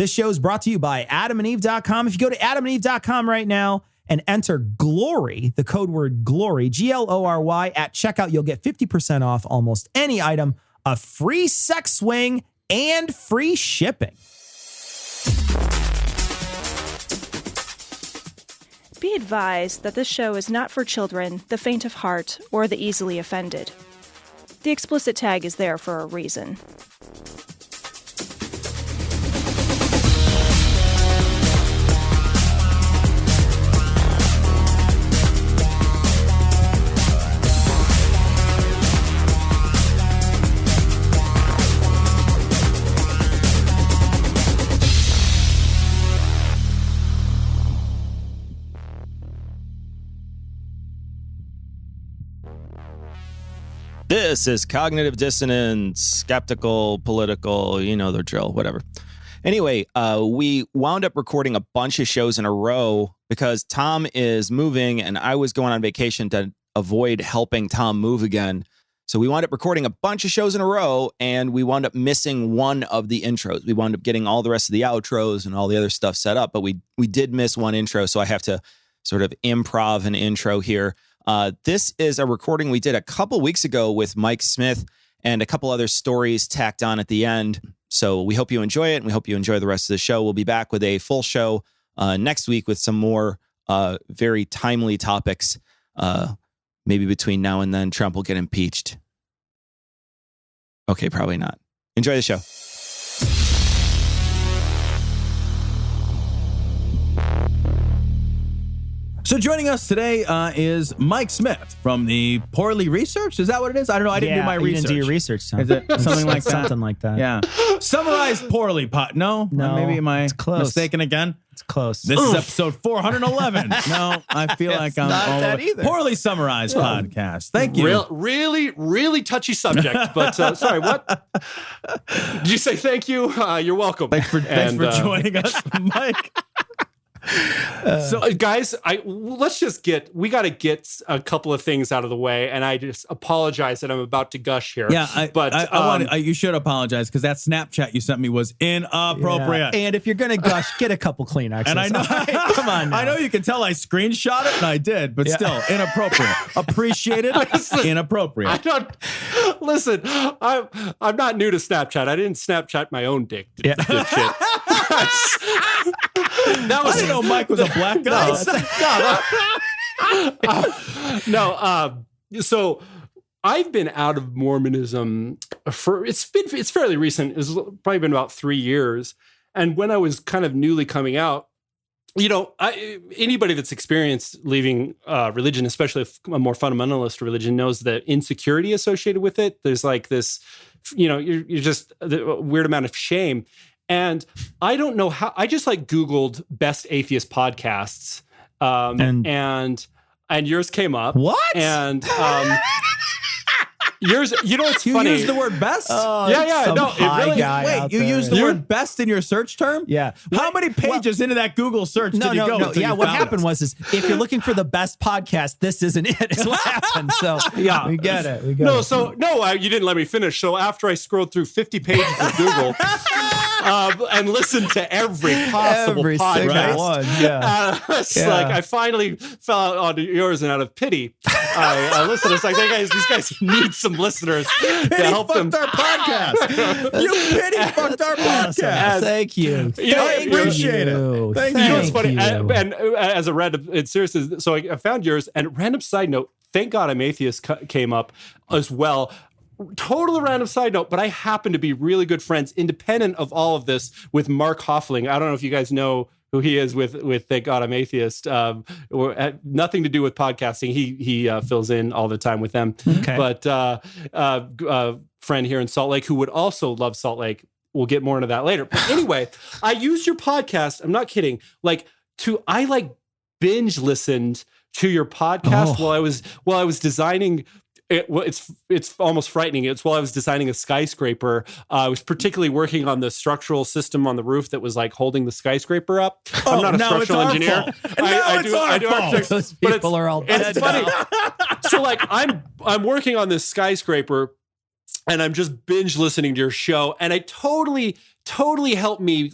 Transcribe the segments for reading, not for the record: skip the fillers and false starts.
This show is brought to you by adamandeve.com. If you go to adamandeve.com right now and enter GLORY, the code word GLORY, GLORY, at checkout, you'll get 50% off almost any item, a free sex swing, and free shipping. Be advised that this show is not for children, the faint of heart, or the easily offended. The explicit tag is there for a reason. This is Cognitive Dissonance, skeptical, political, you know the drill, whatever. Anyway, we wound up recording a bunch of shows in a row because Tom is moving and I was going on vacation to avoid helping Tom move again. So we wound up recording a bunch of shows in a row and we wound up missing one of the intros. We wound up getting all the rest of the outros and all the other stuff set up, but we did miss one intro. So I have to sort of improv an intro here. This is a recording we did a couple weeks ago with Mike Smith and a couple other stories tacked on at the end. So we hope you enjoy it and we hope you enjoy the rest of the show. We'll be back with a full show next week with some more very timely topics. Maybe between now and then, Trump will get impeached. Okay, probably not. Enjoy the show. So joining us today is Mike Smith from the Poorly Researched. Is that what it is? I don't know. I didn't do my research. You didn't do your research, Tom. Is it something like that? Something like that. Yeah. Summarized Poorly. No? Maybe am I mistaken again? It's close. This is episode 411. No, I feel like I'm not all that over. either. Poorly Summarized podcast. Thank you. Really touchy subject. But sorry, what? Did you say thank you? You're welcome. Thanks for joining us, Mike. So guys, we got to get a couple of things out of the way, and I just apologize that I'm about to gush here. Yeah, you should apologize because that Snapchat you sent me was inappropriate. Yeah. And if you're gonna gush, get a couple Kleenexes. And I know, come on, now. I know you can tell I screenshot it, and I did, but still inappropriate. Appreciated, inappropriate. I don't listen. I'm not new to Snapchat. I didn't Snapchat my own dick. Shit. That was, I didn't know Mike was a black guy. So I've been out of Mormonism for it's fairly recent. It's probably been about 3 years. And when I was kind of newly coming out, anybody that's experienced leaving religion, especially a more fundamentalist religion, knows the insecurity associated with it. There's like this, you're just a weird amount of shame. And I don't know how, I just Googled best atheist podcasts and yours came up. What? And yours, what's you funny? You used the word best? No, it really, wait, you used the word best in your search term? Yeah. How many pages into that Google search did you go? No. Yeah, what happened was if you're looking for the best podcast, this isn't it, is what happened. So yeah, we get it. You didn't let me finish. So after I scrolled through 50 pages of Google, and listened to every possible podcast. One, yeah. I finally fell out onto yours, and out of pity, I listened. It's like, these guys need some listeners to help them. Our podcast. You pity fucked our podcast. Thank you. I appreciate it. Thank you. You know what's funny? And as a random, it's serious. So I found yours, and random side note. Thank God I'm Atheist came up as well. Totally random side note, but I happen to be really good friends, independent of all of this, with Mark Hoffling. I don't know if you guys know who he is with Thank God I'm Atheist. Nothing to do with podcasting. He fills in all the time with them. Okay. But friend here in Salt Lake who would also love Salt Lake. We'll get more into that later. But anyway, I used your podcast. I'm not kidding. I binge listened to your podcast while I was designing. It's almost frightening. It's while I was designing a skyscraper. I was particularly working on the structural system on the roof that was holding the skyscraper up. I'm not a structural engineer. I do architects. Those people are all dead. It's funny. So I'm working on this skyscraper, and I'm just binge listening to your show, and it totally helped me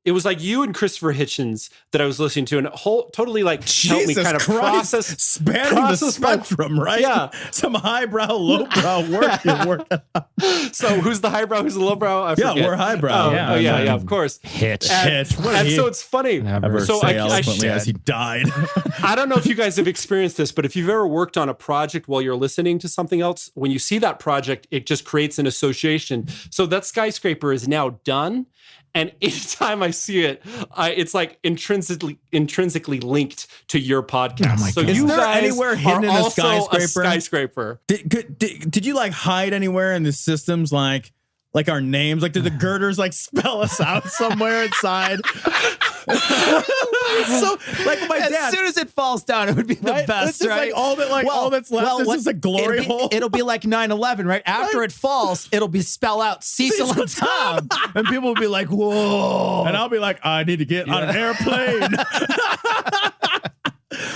it was like you and Christopher Hitchens that I was listening to, and totally like helped me kind of process spanning the spectrum, right? Yeah, some highbrow, lowbrow work. So who's the highbrow? Who's the lowbrow? I forget. Yeah, we're highbrow. Yeah, of course. Hitch. And so it's funny. So eloquently as he died. I don't know if you guys have experienced this, but if you've ever worked on a project while you're listening to something else, when you see that project, it just creates an association. So that skyscraper is now done. And anytime I see it, it's like intrinsically linked to your podcast. Oh my so God. you Is there guys anywhere hidden are in a also skyscraper? a skyscraper. Did you like hide anywhere in the systems like our names? Like did the girders like spell us out somewhere inside? So like my dad, as soon as it falls down, it would be the right? best, It's just right? like all that's left is just a glory hole. It'll be like 9/11, right? After it falls, it'll be spell out Cecil and Tom, and people will be like, "Whoa!" And I'll be like, I need to get on an airplane.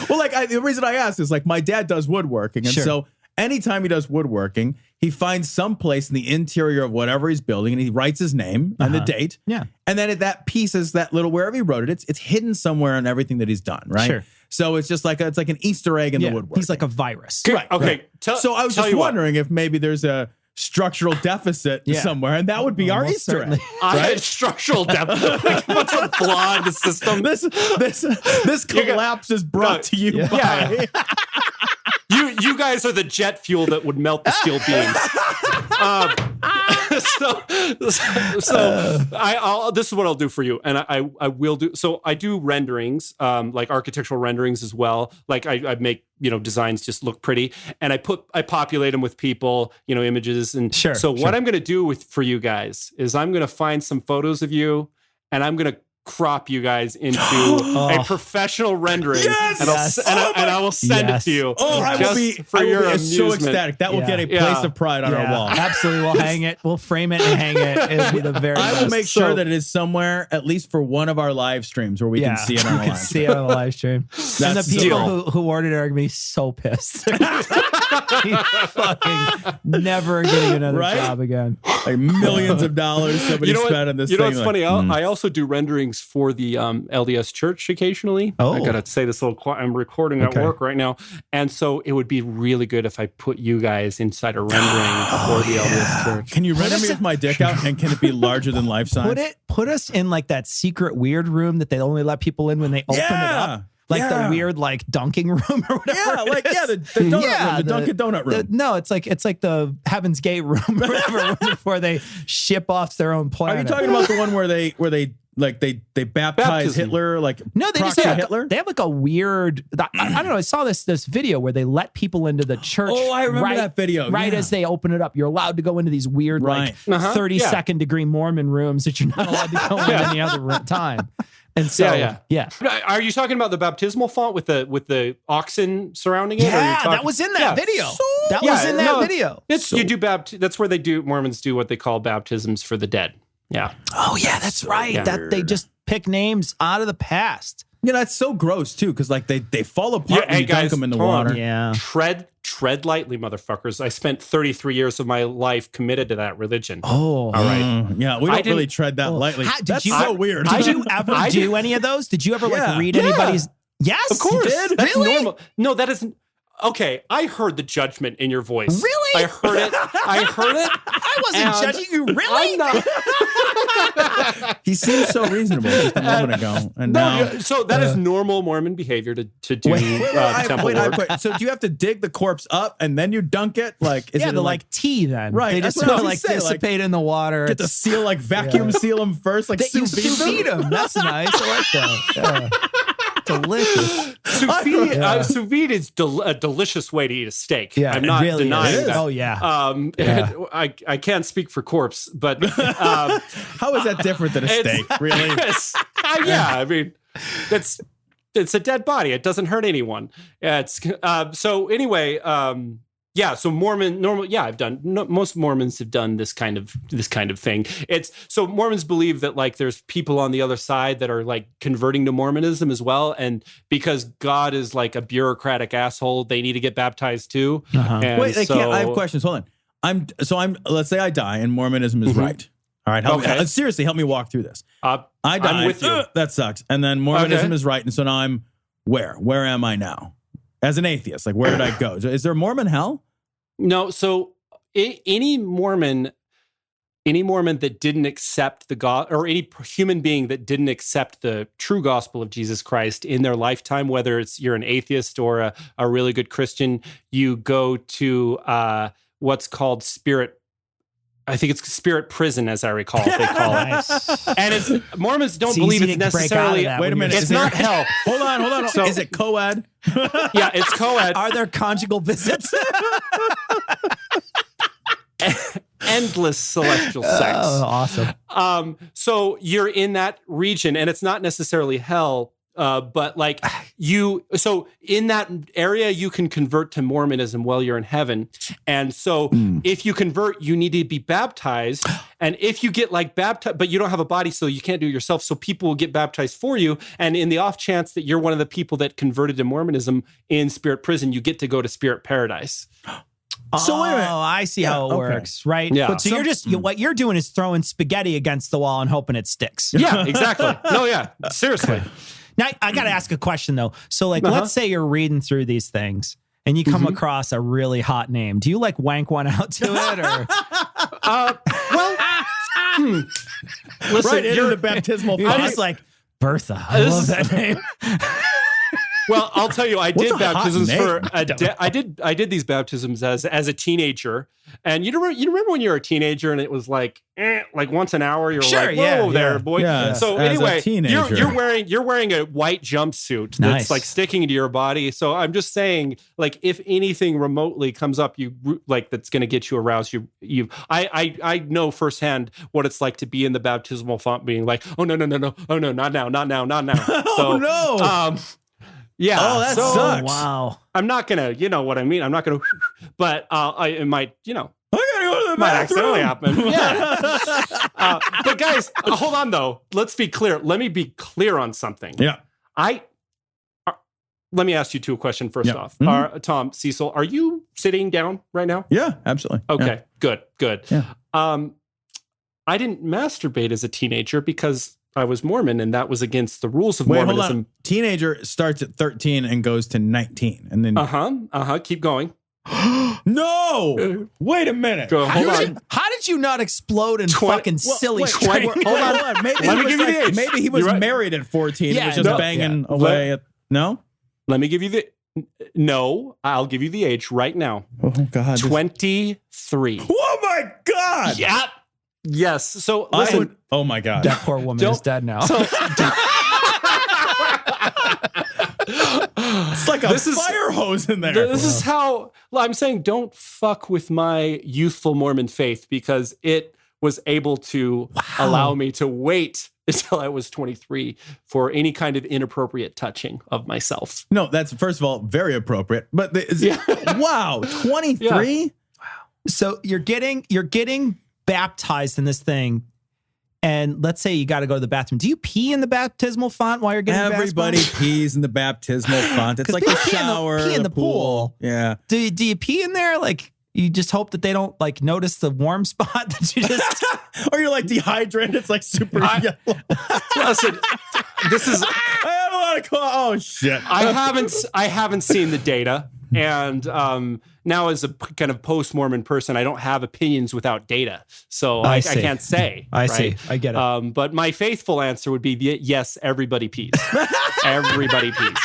Well, like the reason I asked is like my dad does woodworking, and so anytime he does woodworking, he finds some place in the interior of whatever he's building, and he writes his name and the date. Yeah. And then that piece is that little wherever he wrote it, it's hidden somewhere in everything that he's done, right? Sure. So it's just like it's like an Easter egg in the woodwork. He's like a virus. Right. Okay. Right. So I was just wondering if maybe there's a structural deficit somewhere, and that would be our Easter egg. I had structural deficit. Like, what's a flaw in the system? This collapse is brought to you by... You guys are the jet fuel that would melt the steel beams. This is what I'll do for you, and I will do. So I do renderings, like architectural renderings as well. Like I make designs just look pretty, and I populate them with people, images, and what I'm going to do for you guys is I'm going to find some photos of you, and I'm going to crop you guys into a professional rendering, and I will send it to you. I will be so ecstatic. That will get a place of pride on our wall. Absolutely, we'll hang it. We'll frame it and hang it. It'll be the very best. I will make sure that it is somewhere, at least for one of our live streams, where we can see it on the live stream. See it on the live stream. And the people who ordered it are gonna be so pissed. Fucking never getting another job again. Like millions of dollars somebody spent on this thing. What's funny? I also do renderings for the LDS Church occasionally. I gotta say this little. I'm recording at work right now, and so it would be really good if I put you guys inside a rendering for the LDS Church. Can you render me with my dick out, and can it be larger than life size? Put us in like that secret weird room that they only let people in when they open it up. Like the weird dunking room or whatever. Yeah, the donut room, the Dunkin' Donut room. No, it's like the Heaven's Gate room or whatever before they ship off their own planet. Are you talking about the one where they baptize Hitler? No, they just have Hitler. They have like a weird. I don't know. I saw this video where they let people into the church. Oh, I remember that video. Right as they open it up, you're allowed to go into these weird 32nd degree Mormon rooms that you're not allowed to go in any other time. And so, Are you talking about the baptismal font with the oxen surrounding it? Yeah, that was in that video. That was in that video. That's where Mormons do what they call baptisms for the dead. Yeah. Oh yeah, that's right. Yeah. That they just pick names out of the past. That's so gross too, because they fall apart when you dunk them in the water. Yeah. Tread lightly, motherfuckers. I spent 33 years of my life committed to that religion. Oh, all right. Yeah, we don't really tread that lightly. That's so weird. Did you ever do any of those? Did you ever read anybody's? Yes, of course. You did? That's really? normal. No, that isn't. Okay, I heard the judgment in your voice. Really? I heard it. I wasn't judging you. Really? I'm not. He seemed so reasonable just a moment ago, and now. So that is normal Mormon behavior to do temple work. So do you have to dig the corpse up and then you dunk it? Tea then. Right. They just dissipate in the water. Get the seal, vacuum seal them first, you sous vide them. That's nice. I like that. Yeah. Delicious. Sous vide is a delicious way to eat a steak. Yeah, I'm not denying that. Oh yeah. I can't speak for corpse, but how is that different than a steak? Really? I mean, it's a dead body. It doesn't hurt anyone. So anyway. So I've done. Most Mormons have done this kind of thing. So Mormons believe that there's people on the other side that are converting to Mormonism as well, and because God is a bureaucratic asshole, they need to get baptized too. Wait, I have questions. Hold on. I'm. Let's say I die and Mormonism is right. All right, seriously, help me walk through this. I died. I'm with you. That sucks. And then Mormonism Okay. is right, and so now I'm where? Where am I now? As an atheist, like where did I go? Is there a Mormon hell? No, so any Mormon that didn't accept the God, or any human being that didn't accept the true gospel of Jesus Christ in their lifetime, whether it's you're an atheist or a really good Christian, you go to what's called spirit. I think it's spirit prison, as I recall. They call it, and Mormons don't believe it's necessarily. Wait a minute, it's not hell. Hold on. So- is it co-ed? Yeah, it's co-ed. Are there conjugal visits? Endless celestial sex. Oh, awesome. So you're in that region, and it's not necessarily hell, but like so in that area, you can convert to Mormonism while you're in heaven. And so if you convert, you need to be baptized. And if you get like baptized, but you don't have a body, so you can't do it yourself. So people will get baptized for you. And in the off chance that you're one of the people that converted to Mormonism in spirit prison, you get to go to spirit paradise. So wait a minute. I see how it works, right? Yeah. But so you're just what you're doing is throwing spaghetti against the wall and hoping it sticks. Yeah, exactly. No, yeah, seriously. Now I got to ask a question though. So like, let's say you're reading through these things and you come across a really hot name. Do you like wank one out to it, or? Listen, Right into the baptismal You're font. just like Bertha. I love that name. Well, I'll tell you, I did a hot baptisms name? for I did these baptisms as a teenager, and you remember when you were a teenager and it was like once an hour you're Sure, like, whoa yeah, there, yeah. boy. Yeah, So as a anyway, teenager. you're wearing a white jumpsuit that's Nice. like sticking to your body. So I'm just saying, like, if anything remotely comes up, that's going to get you aroused. I know firsthand what it's like to be in the baptismal font, being like, oh no, oh no, not now. Oh, no. Yeah. Oh, that sucks. Wow. I'm not gonna, you know what I mean. I'm not gonna, but it might, I gotta go to the might bathroom. accidentally happen. Yeah. But guys, hold on though. Let's be clear. Let me be clear on something. Yeah. Let me ask you two questions first Yeah. off. Mhm. Tom, Cecil, are you sitting down right now? Yeah, absolutely. Okay, good. Yeah. I didn't masturbate as a teenager because I was Mormon, and that was against the rules of Wait, hold Mormonism. on. Teenager starts at 13 and goes to 19. And then Keep going. No! Wait a minute. Go. Hold on. How did you not explode in Twen- fucking silly Wait, string? hold on. Maybe Let he me give you the age. Maybe he was You're right. married at 14 Yeah, and was just no, banging away at no? Let me give you No, I'll give you the age right now. Oh God. 23. Oh my God. Yep. Yes. So I listen. would, oh my God. That poor woman is dead now. It's like a fire hose in there. This is how I'm saying, don't fuck with my youthful Mormon faith, because it was able to allow me to wait until I was 23 for any kind of inappropriate touching of myself. No, that's first of all very appropriate. But wow, 23? Yeah. So you're getting baptized in this thing, and let's say you got to go to the bathroom. Do you pee in the baptismal font while you're getting Everybody baptized? pees in the baptismal font. It's 'Cause like a people pee in the- shower, pee in the the pool. Yeah. Do you pee in there? Like, you just hope that they don't like notice the warm spot that you just. Or you're like dehydrated. It's like super yellow. Listen, this is. I have a lot of oh shit. I haven't seen the data, and now as a kind of post-Mormon person, I don't have opinions without data, so I see. can't say. I right? see. I get it. But my faithful answer would be yes, everybody pees. Everybody pees.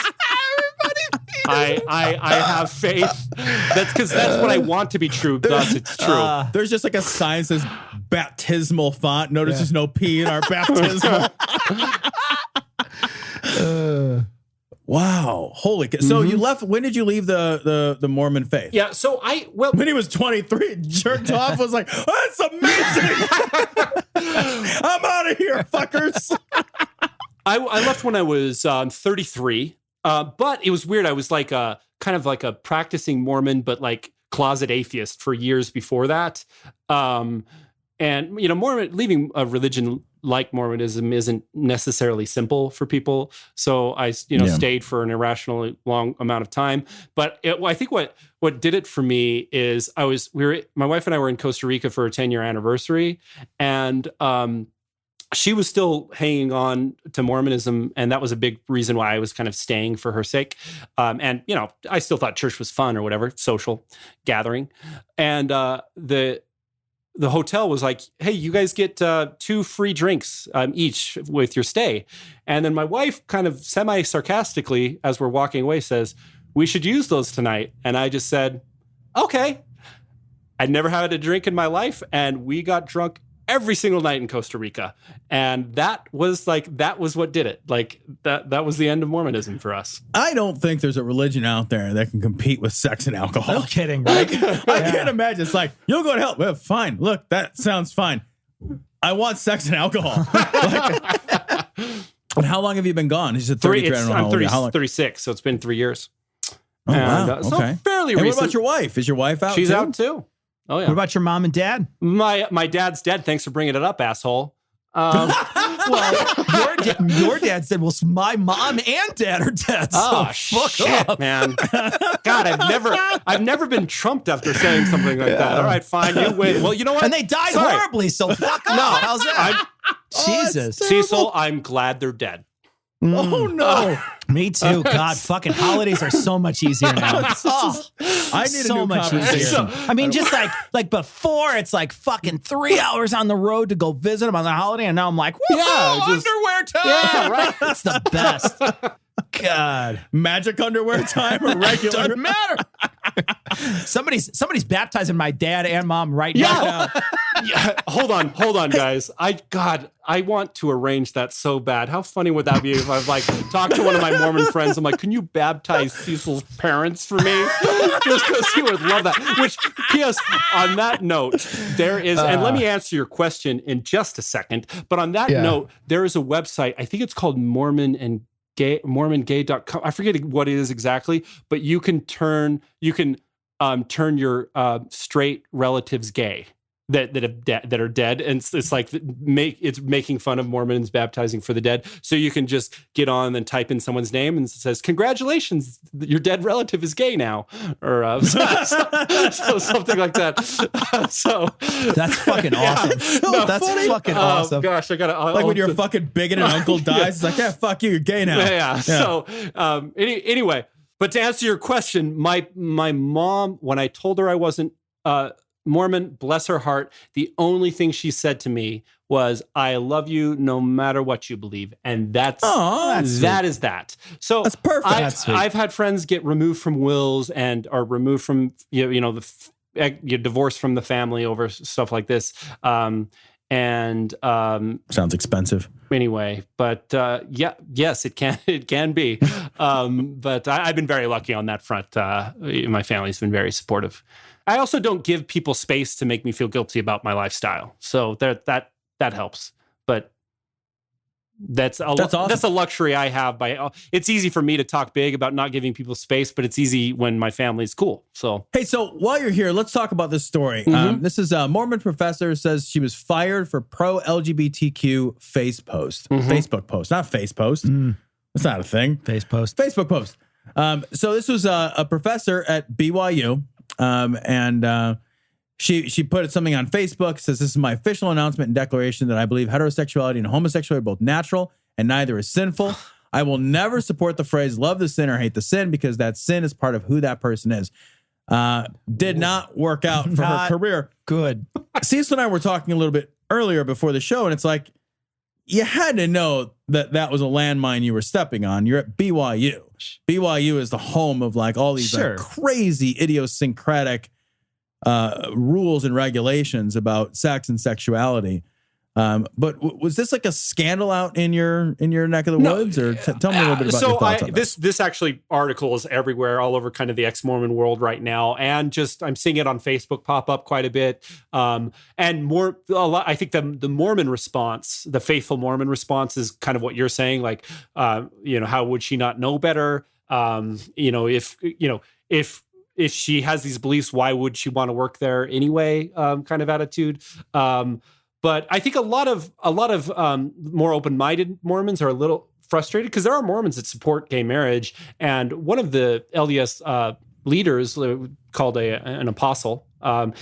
I have faith. That's because that's what I want to be true. Thus, it's true. There's just like a sign that says baptismal font. Notice there's no P in our baptismal. Wow. Holy. So you left. When did you leave the Mormon faith? Yeah. So When he was 23, jerked off, was like, oh, that's amazing. I'm out of here, fuckers. I left when I was 33. But it was weird. I was like kind of like a practicing Mormon, but like closet atheist for years before that. And, Mormon, leaving a religion like Mormonism isn't necessarily simple for people. So I, stayed for an irrationally long amount of time. But I think what did it for me is my wife and I were in Costa Rica for a 10-year anniversary, and she was still hanging on to Mormonism, and that was a big reason why I was kind of staying for her sake. And I still thought church was fun or whatever, social gathering. And the hotel was like, "Hey, you guys get 2 free drinks each with your stay." And then my wife, kind of semi-sarcastically, as we're walking away, says, "We should use those tonight." And I just said, "Okay." I'd never had a drink in my life, and we got drunk every single night in Costa Rica. And that was what did it. Like that was the end of Mormonism for us. I don't think there's a religion out there that can compete with sex and alcohol. No kidding, right? I can't imagine. It's like, you'll go to hell. Well, fine. Look, that sounds fine. I want sex and alcohol. And how long have you been gone? He said 33. I'm 36, so it's been 3 years. Oh, wow. Okay. So fairly recent. And what about your wife? Is your wife out? She's out too. Oh, yeah. What about your mom and dad? My dad's dead. Thanks for bringing it up, asshole. Well, your dad's dead. Well, my mom and dad are dead. Oh, so shit, up. Man. God, I've never been trumped after saying something like that. All right, fine, you win. Well, you know what? And they died horribly, so fuck off. No, how's that? Jesus. Cecil, I'm glad they're dead. Oh, no. Me too. God, fucking holidays are so much easier now. I need so a new much conversation. easier. I mean, just like before, it's like fucking 3 hours on the road to go visit them on the holiday, and now I'm like, underwear time. Yeah, right. It's the best. God, magic underwear time or regular? Doesn't matter. Somebody's baptizing my dad and mom right now. Yeah. Hold on, guys. I want to arrange that so bad. How funny would that be if I've talked to one of my Mormon friends? I'm like, can you baptize Cecil's parents for me? Just because he would love that. Which, P.S. on that note, there is, and let me answer your question in just a second. But on that note, there is a website. I think it's called mormongay.com. I forget what it is exactly, but you can turn your straight relatives gay that are dead, and it's like it's making fun of Mormons baptizing for the dead. So you can just get on and type in someone's name and it says, "Congratulations, your dead relative is gay now," or so something like that. So that's fucking awesome. That's funny. Fucking awesome. Gosh, I gotta when your fucking bigoted uncle dies, it's like, yeah, fuck you, you're gay now. Yeah. So anyway, but to answer your question, my mom, when I told her I wasn't Mormon, bless her heart, the only thing she said to me was, "I love you no matter what you believe," and that is that. So that's perfect. I've had friends get removed from wills and are removed from you're divorced from the family over stuff like this. Sounds expensive. Anyway, but yes, it can be. But I've been very lucky on that front. My family's been very supportive. I also don't give people space to make me feel guilty about my lifestyle, so that helps. But that's awesome. That's a luxury I have. It's easy for me to talk big about not giving people space, but it's easy when my family's cool. So hey, so while you're here, let's talk about this story. This is a Mormon professor says she was fired for pro LGBTQ Facebook post, not face post. That's not a thing. Facebook post. So this was a professor at BYU. She put something on Facebook. Says, "This is my official announcement and declaration that I believe heterosexuality and homosexuality are both natural and neither is sinful. I will never support the phrase love the sin or hate the sin because that sin is part of who that person is." Did not work out for her career. Good. Cecil and I were talking a little bit earlier before the show, and it's like, you had to know that was a landmine you were stepping on. You're at BYU. BYU is the home of all these crazy idiosyncratic rules and regulations about sex and sexuality. But was this like a scandal out in your neck of the woods, or tell me a little bit about your thoughts on that. This actually article is everywhere, all over kind of the ex-Mormon world right now, and just I'm seeing it on Facebook pop up quite a bit. And I think the Mormon response, the faithful Mormon response, is kind of what you're saying, how would she not know better? If she has these beliefs, why would she want to work there anyway? Kind of attitude. But I think a lot of more open-minded Mormons are a little frustrated because there are Mormons that support gay marriage, and one of the LDS leaders called an apostle, Elder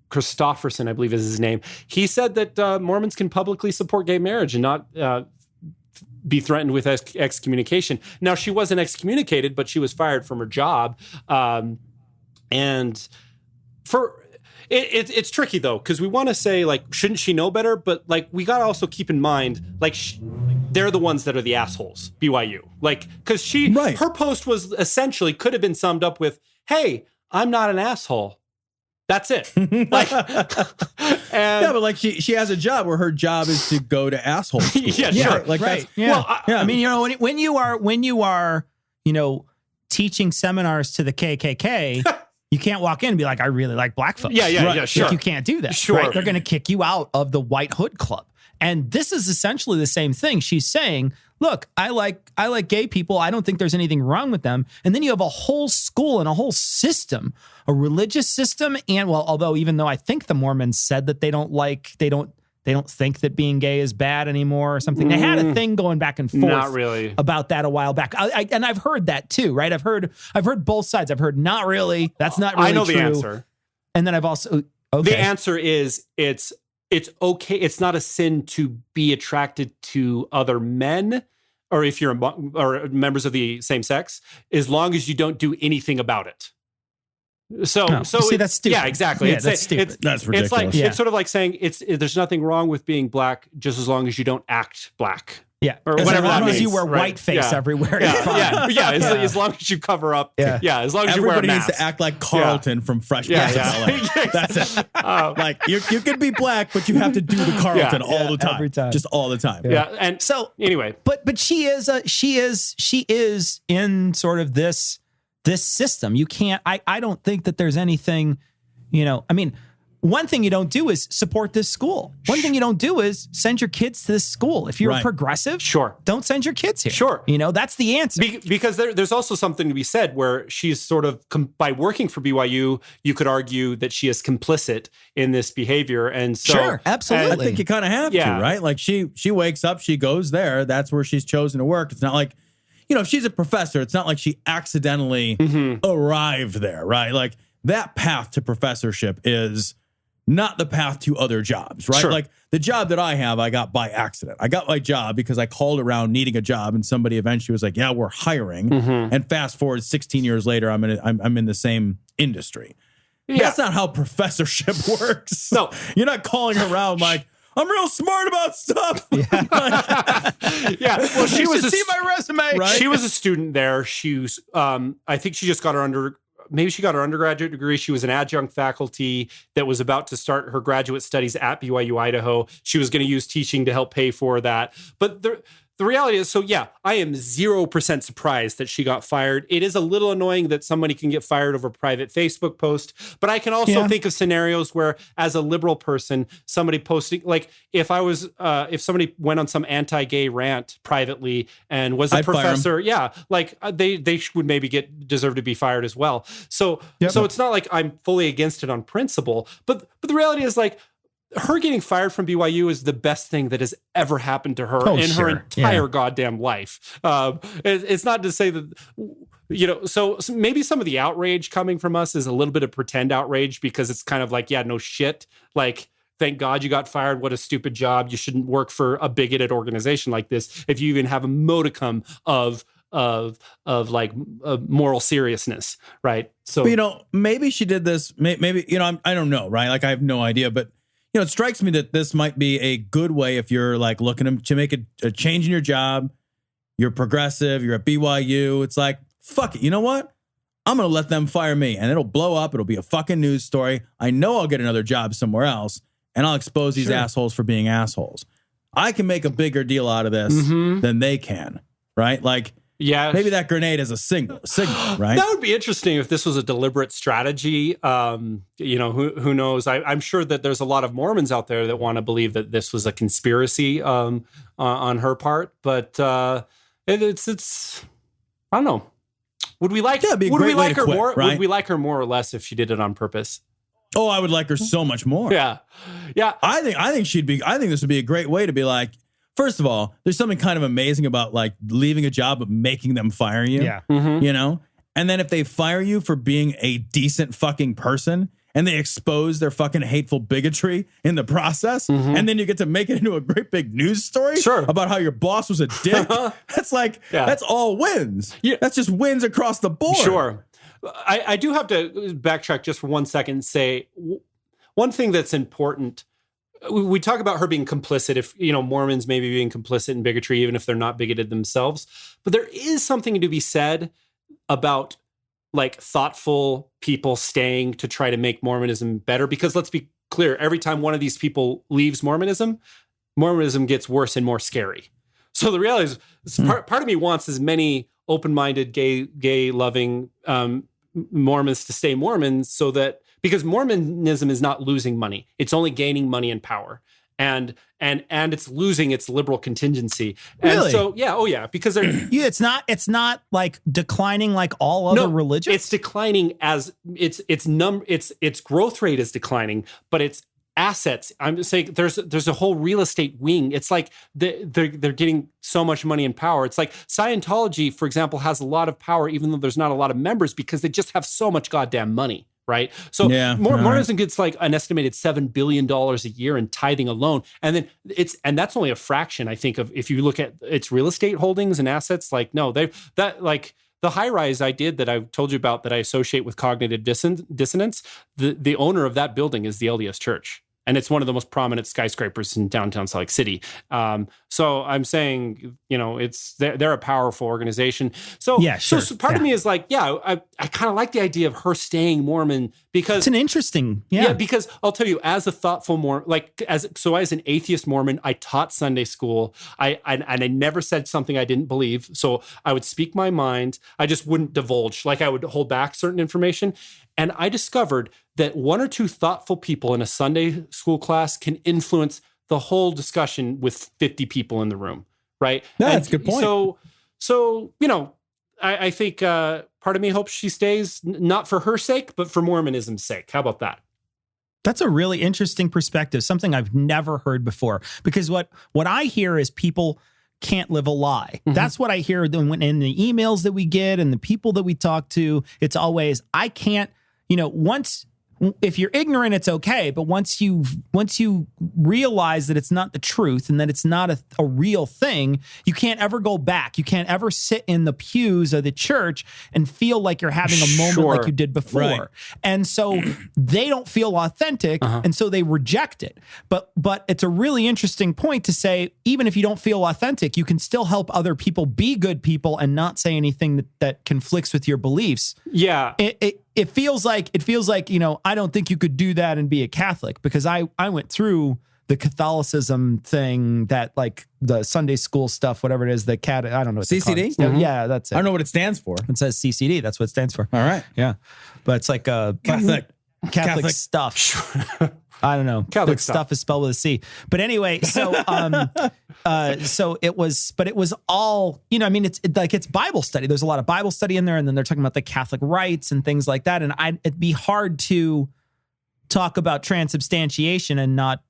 Christofferson, I believe is his name. He said that Mormons can publicly support gay marriage and not be threatened with excommunication. Now, she wasn't excommunicated, but she was fired from her job. And it's tricky, though, because we want to say, like, shouldn't she know better? But, like, we got to also keep in mind, like, they're the ones that are the assholes, BYU. Like, because her post was essentially could have been summed up with, hey, I'm not an asshole. That's it. Like, but like she has a job where her job is to go to asshole school. Yeah, sure. Right. Like right. That's, Well, I mean, when you are, teaching seminars to the KKK, you can't walk in and be like, I really like black folks. Yeah, sure. Like, you can't do that. Sure. Right? They're going to kick you out of the White Hood Club. And this is essentially the same thing. She's saying, look, I like gay people. I don't think there's anything wrong with them. And then you have a whole school and a whole system, a religious system. And although even though I think the Mormons said that they don't think that being gay is bad anymore or something. They had a thing going back and forth not really. About that a while back. And I've heard that too, right? I've heard both sides. I've heard not really. That's not really I know true. the answer. And then I've also, The answer is it's okay. It's not a sin to be attracted to other men, or if you're or members of the same sex, as long as you don't do anything about it. So that's stupid. Yeah, exactly. Yeah, that's stupid. That's ridiculous. It's sort of like saying there's nothing wrong with being black just as long as you don't act black. Yeah, or as whatever long that as means, you wear right? whiteface everywhere. You're fine. As long as you cover up. Yeah, as long as you wear a Everybody needs mask. to act like Carlton from Fresh Prince of LA. That's it. Like you can be black, but you have to do the Carlton all the time, every time. just all the time. Yeah, and So anyway, but she is in sort of this system. You can't. I don't think that there's anything. I mean, one thing you don't do is support this school. One thing you don't do is send your kids to this school. If you're a progressive, sure, don't send your kids here. Sure. That's the answer. Because there's also something to be said where she's sort of, by working for BYU, you could argue that she is complicit in this behavior. And so, sure, absolutely. I think you kind of have to, right? Like she wakes up, she goes there. That's where she's chosen to work. It's not like, if she's a professor, it's not like she accidentally arrived there, right? Like that path to professorship is not the path to other jobs, right? Sure. Like the job that I have, I got by accident. I got my job because I called around needing a job, and somebody eventually was like, "Yeah, we're hiring." And fast forward 16 years later, I'm in the same industry. Yeah. That's not how professorship works. No, you're not calling around like, I'm real smart about stuff. Well, she was see my resume. Right? She was a student there. She was, I think she just got her maybe she got her undergraduate degree. She was an adjunct faculty that was about to start her graduate studies at BYU, Idaho. She was going to use teaching to help pay for that. But the reality is, I am 0% surprised that she got fired. It is a little annoying that somebody can get fired over a private Facebook post, but I can also think of scenarios where, as a liberal person, somebody posting, like if somebody went on some anti-gay rant privately and was a professor, they would maybe deserve to be fired as well. So it's not like I'm fully against it on principle, but the reality is, like, her getting fired from BYU is the best thing that has ever happened to her in her entire goddamn life. It's not to say that, so maybe some of the outrage coming from us is a little bit of pretend outrage, because it's kind of like, no shit. Like, thank God you got fired. What a stupid job. You shouldn't work for a bigoted organization like this if you even have a modicum of like moral seriousness, right? So, maybe she did this. Maybe, I don't know, right? Like, I have no idea, but it strikes me that this might be a good way if you're like looking to make a change in your job. You're progressive. You're at BYU. It's like, fuck it. You know what? I'm going to let them fire me, and it'll blow up. It'll be a fucking news story. I know I'll get another job somewhere else, and I'll expose these assholes for being assholes. I can make a bigger deal out of this than they can, right? Like, maybe that grenade is a signal, right? That would be interesting if this was a deliberate strategy. Who knows? I'm sure that there's a lot of Mormons out there that want to believe that this was a conspiracy on her part. But it's I don't know. Would we like? Would we like her more? Right? Would we like her more or less if she did it on purpose? Oh, I would like her so much more. Yeah. I think this would be a great way to be like, first of all, there's something kind of amazing about like leaving a job but making them fire you. Yeah. Mm-hmm. You know? And then if they fire you for being a decent fucking person and they expose their fucking hateful bigotry in the process, and then you get to make it into a great big news story about how your boss was a dick. That's like, that's all wins. Yeah. That's just wins across the board. Sure. I do have to backtrack just for 1 second and say one thing that's important. We talk about her being complicit, if, Mormons maybe being complicit in bigotry, even if they're not bigoted themselves. But there is something to be said about like thoughtful people staying to try to make Mormonism better. Because let's be clear, every time one of these people leaves Mormonism gets worse and more scary. So the reality is part of me wants as many open-minded, gay loving Mormons to stay Mormons because Mormonism is not losing money. It's only gaining money and power. And it's losing its liberal contingency. Really? And so, because it's not like declining like all other religions. It's declining as its growth rate is declining, but its assets. I'm just saying there's a whole real estate wing. It's like they're getting so much money and power. It's like Scientology, for example, has a lot of power, even though there's not a lot of members because they just have so much goddamn money. Right. So Mormonism gets like an estimated $7 billion a year in tithing alone. And then that's only a fraction, I think, of if you look at its real estate holdings and assets. Like, no, the high rise I did that I told you about that I associate with cognitive dissonance. The owner of that building is the LDS Church. And it's one of the most prominent skyscrapers in downtown Salt Lake City. So I'm saying, they're a powerful organization. So, so part of me is like, I kind of like the idea of her staying Mormon because it's an interesting, because I'll tell you, as a thoughtful Mormon, as an atheist Mormon, I taught Sunday school. I never said something I didn't believe. So I would speak my mind. I just wouldn't divulge. Like I would hold back certain information. And I discovered that one or two thoughtful people in a Sunday school class can influence the whole discussion with 50 people in the room, right? That's a good point. So I think part of me hopes she stays, not for her sake, but for Mormonism's sake. How about that? That's a really interesting perspective, something I've never heard before. Because what I hear is people can't live a lie. Mm-hmm. That's what I hear in the emails that we get and the people that we talk to. It's always, I can't, if you're ignorant, it's okay. But once you realize that it's not the truth and that it's not a real thing, you can't ever go back. You can't ever sit in the pews of the church and feel like you're having a moment like you did before. Right. And so they don't feel authentic. And so they reject it. But it's a really interesting point to say, even if you don't feel authentic, you can still help other people be good people and not say anything that conflicts with your beliefs. Yeah. It feels like, I don't think you could do that and be a Catholic because I went through the Catholicism thing, that like the Sunday school stuff, whatever it is, I don't know. What CCD? Mm-hmm. Yeah, that's it. I don't know what it stands for. It says CCD. That's what it stands for. All right. Yeah. But it's like Catholic stuff. I don't know. Catholic stuff is spelled with a C. But anyway, so it was all, it's Bible study. There's a lot of Bible study in there, and then they're talking about the Catholic rites and things like that. And it'd be hard to talk about transubstantiation and not,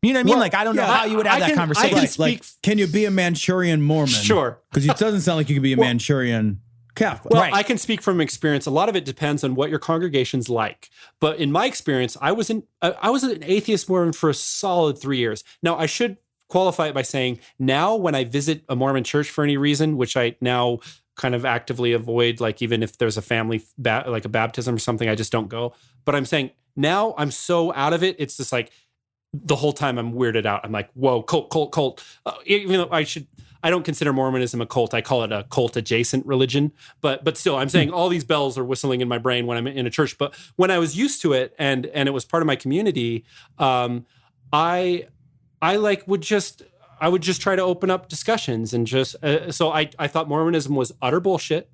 you know what I mean? Well, like, I don't know how you would have that conversation. Can you be a Manchurian Mormon? Sure. Because it doesn't sound like you can be a Manchurian Catholic. Well, I can speak from experience. A lot of it depends on what your congregation's like. But in my experience, I was an atheist Mormon for a solid 3 years. Now, I should qualify it by saying now when I visit a Mormon church for any reason, which I now kind of actively avoid, like even if there's a family, like a baptism or something, I just don't go. But I'm saying now I'm so out of it. It's just like the whole time I'm weirded out. I'm like, whoa, cult. Even though I don't consider Mormonism a cult. I call it a cult adjacent religion. But still, I'm saying all these bells are whistling in my brain when I'm in a church. But when I was used to it and it was part of my community, I would just try to open up discussions and just so I thought Mormonism was utter bullshit,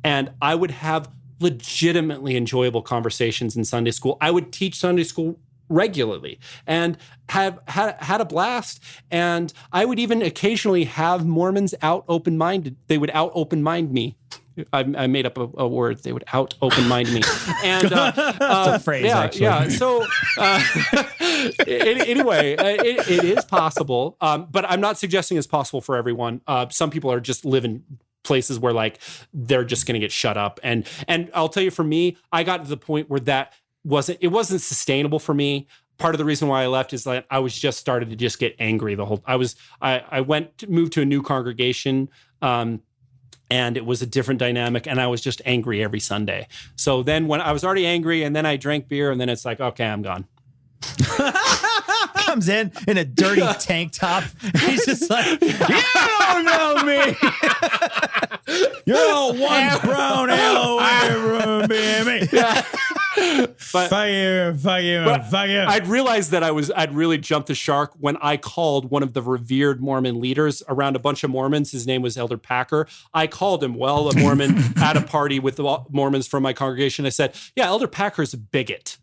and I would have legitimately enjoyable conversations in Sunday school. I would teach Sunday school regularly and have had a blast. And I would even occasionally have Mormons out open-minded. They would out open-mind me I made up a word. They would out open mind me. And It's a phrase, actually. Yeah. So anyway, it is possible, but I'm not suggesting it's possible for everyone. Some people are just living places where like they're just going to get shut up. And I'll tell you, for me, I got to the point where that wasn't sustainable for me. Part of the reason why I left is that I was just started to just get angry I moved to a new congregation, and it was a different dynamic, and I was just angry every Sunday. So then when I was already angry, and then I drank beer, and then it's like, okay, I'm gone. Comes in a dirty tank top. He's just like, you don't know me. You're all one brown ale away from being me. Yeah. Fuck you. I'd realized that I'd really jumped the shark when I called one of the revered Mormon leaders around a bunch of Mormons. His name was Elder Packer. I called him a Mormon at a party with the Mormons from my congregation. I said, yeah, Elder Packer's a bigot.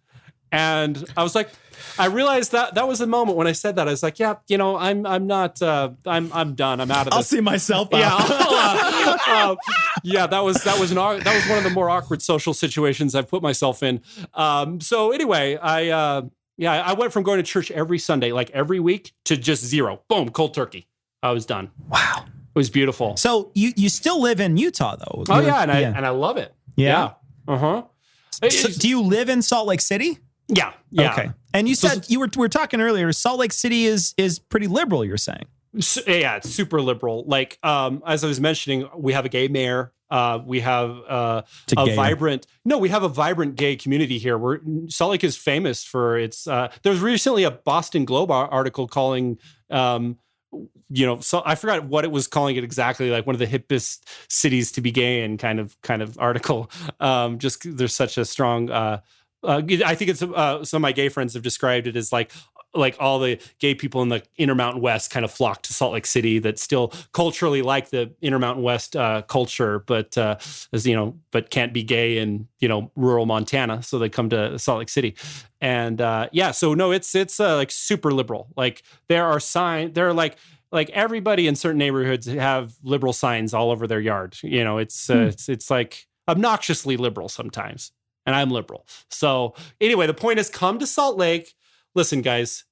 And I was like, I realized that was the moment when I said that. I was like, yeah, I'm not, I'm done. I'm out of this. I'll see myself out. Yeah, that was one of the more awkward social situations I've put myself in. So anyway, I went from going to church every Sunday, like every week, to just zero. Boom, cold turkey. I was done. Wow. It was beautiful. So you still live in Utah, though? Oh, yeah, and I love it. Yeah. Uh-huh. So do you live in Salt Lake City? Yeah. Okay. And you said we were talking earlier, Salt Lake City is pretty liberal, you're saying. Yeah, it's super liberal. Like, as I was mentioning, we have a gay mayor. We have a vibrant gay community here. Salt Lake is famous for its, there was recently a Boston Globe article calling, so I forgot what it was calling it exactly, like one of the hippest cities to be gay in kind of article. Just there's such a strong, I think it's some of my gay friends have described it as like all the gay people in the Intermountain West kind of flock to Salt Lake City that still culturally like the Intermountain West culture, but but can't be gay in rural Montana, so they come to Salt Lake City. And so no, it's like super liberal. Like there are like everybody in certain neighborhoods have liberal signs all over their yard. It's like obnoxiously liberal sometimes. And I'm liberal. So anyway, the point is, come to Salt Lake. Listen, guys,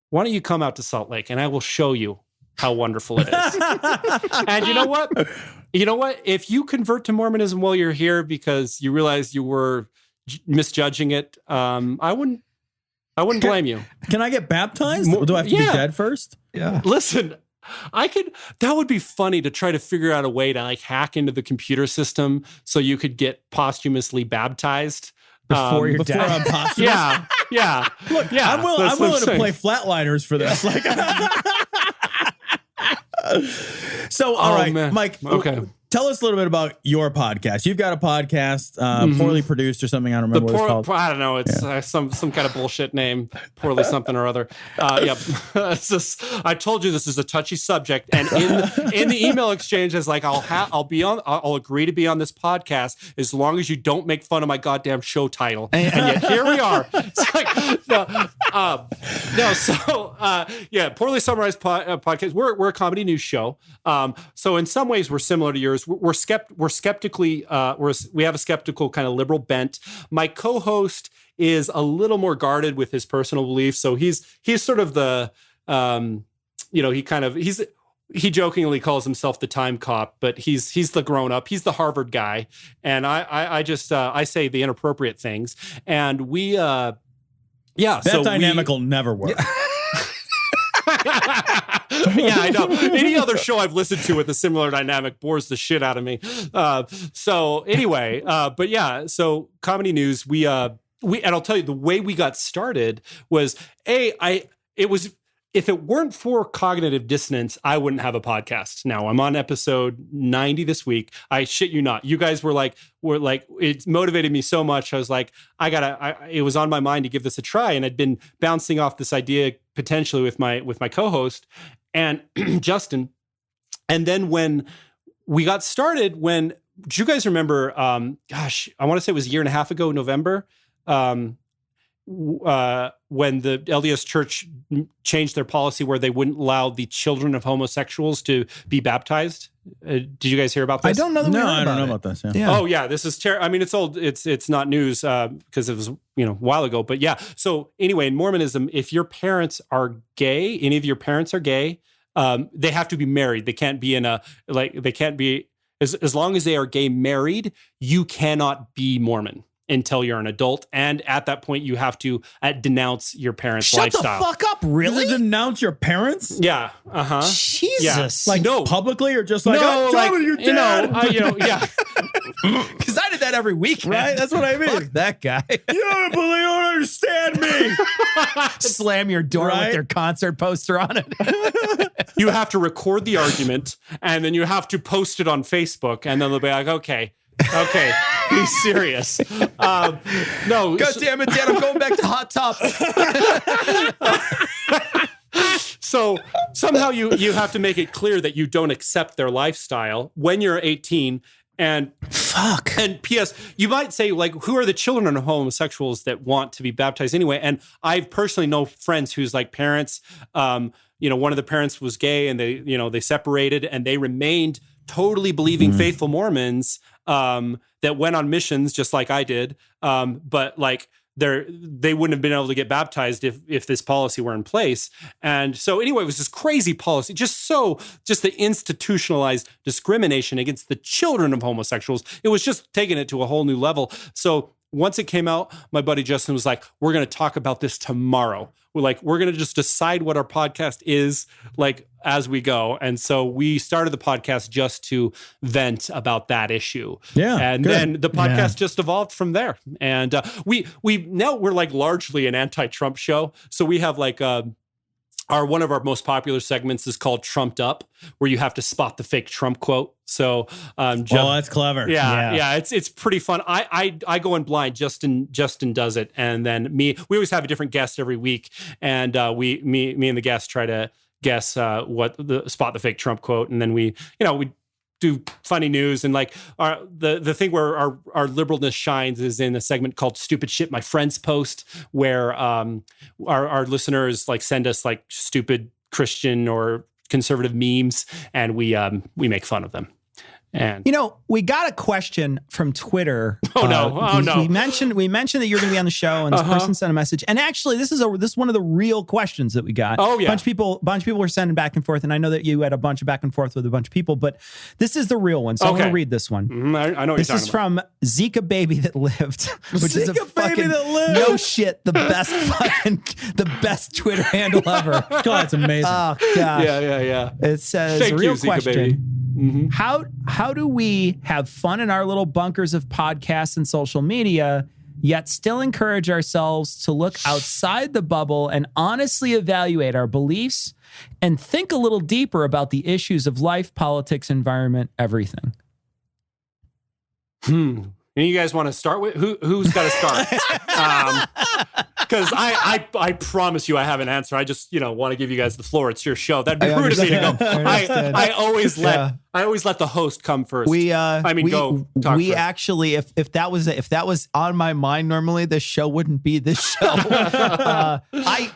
why don't you come out to Salt Lake and I will show you how wonderful it is. And you know what? If you convert to Mormonism while you're here because you realize you were misjudging it, I wouldn't blame you. Can I get baptized? Do I have to be dead first? Yeah. Listen, that would be funny to try to figure out a way to like hack into the computer system so you could get posthumously baptized. Before you're Before dead. I'm posthumous? Yeah. Look, yeah. I'm willing to play Flatliners for this. Like, so, all right, man. Mike. Okay. Tell us a little bit about your podcast. You've got a podcast, Poorly Produced or something. I don't remember what it's called. I don't know. It's some kind of bullshit name, Poorly something or other. It's just, I told you this is a touchy subject, and in the email exchange, it's like I'll agree to be on this podcast as long as you don't make fun of my goddamn show title. And yet here we are. It's like Poorly Summarized podcast. We're a comedy news show. So in some ways we're similar to yours. We have a skeptical kind of liberal bent. My co-host is a little more guarded with his personal beliefs. So he's sort of the, he jokingly calls himself the time cop, but he's the grown up. He's the Harvard guy. And I say the inappropriate things. And that dynamic will never work. Yeah, I know. Any other show I've listened to with a similar dynamic bores the shit out of me. So comedy news, and I'll tell you, the way we got started was, if it weren't for cognitive dissonance, I wouldn't have a podcast. Now I'm on episode 90 this week. I shit you not. You guys were like, it motivated me so much. I was like, it was on my mind to give this a try. And I'd been bouncing off this idea potentially with my co-host and Justin. And then when we got started, do you guys remember, I want to say it was a year and a half ago, November, when the LDS Church changed their policy where they wouldn't allow the children of homosexuals to be baptized Did you guys hear about this? I don't know that we heard I don't know it. about this. Yeah. Yeah. Oh yeah, this is terrible. I mean, it's old. It's not news because it was a while ago. But yeah. So anyway, in Mormonism, if your parents are gay, any of your parents are gay, they have to be married. They can't be they can't be as long as they are gay married. You cannot be Mormon until you're an adult, and at that point, you have to denounce your parents' lifestyle. Shut the fuck up! Really? You denounce your parents? Yeah. Jesus. Yeah. Like No. publicly or just like, No, I'm done with your dad? yeah. Because I did that every weekend. Right? That's what I mean. Fuck that guy. You don't understand me. Slam your door Right? with their concert poster on it. You have to record the argument, and then you have to post it on Facebook, and then they'll be like, okay, be serious. No. God damn it, Dad, I'm going back to Hot Topic. So somehow you have to make it clear that you don't accept their lifestyle when you're 18. And fuck. And P.S., you might say, like, who are the children of homosexuals that want to be baptized anyway? And I personally know friends whose like parents, one of the parents was gay and they separated and they remained totally believing faithful Mormons that went on missions just like I did. But like they wouldn't have been able to get baptized if this policy were in place. And so anyway, it was this crazy policy, just the institutionalized discrimination against the children of homosexuals. It was just taking it to a whole new level. So once it came out, my buddy Justin was like, we're going to talk about this tomorrow. We're going to just decide what our podcast is like as we go. And so we started the podcast just to vent about that issue. Yeah. And good. then the podcast just evolved from there. And we're like largely an anti-Trump show. So we have like one of our most popular segments is called Trumped Up, where you have to spot the fake Trump quote. So, that's clever. Yeah, it's pretty fun. I go in blind. Justin does it, and then me. We always have a different guest every week, and me and the guest try to guess what spot the fake Trump quote, and then we do funny news. And like the thing where our liberalness shines is in a segment called Stupid Shit My Friends Post, where our listeners like send us like stupid Christian or conservative memes, and we make fun of them. And we got a question from Twitter. Oh no! We mentioned that you're going to be on the show, and this person sent a message. And actually, this is one of the real questions that we got. Oh yeah, bunch of people were sending back and forth, and I know that you had a bunch of back and forth with a bunch of people, but this is the real one. So I'm going to read this one. I know what this you're is talking from Zika Baby That Lived, which is a Zika Baby fucking That Lived. no shit, the best Twitter handle ever. God, it's amazing. Oh gosh. Yeah. It says Thank real you, Zika question. Baby. Mm-hmm. How do we have fun in our little bunkers of podcasts and social media, yet still encourage ourselves to look outside the bubble and honestly evaluate our beliefs and think a little deeper about the issues of life, politics, environment, everything? And you guys want to start with who's got to start? Because I promise you I have an answer. I just want to give you guys the floor. It's your show. That'd be rude of me to go. I always let the host come first. Go talk We first. actually, if that was on my mind, normally this show wouldn't be this show.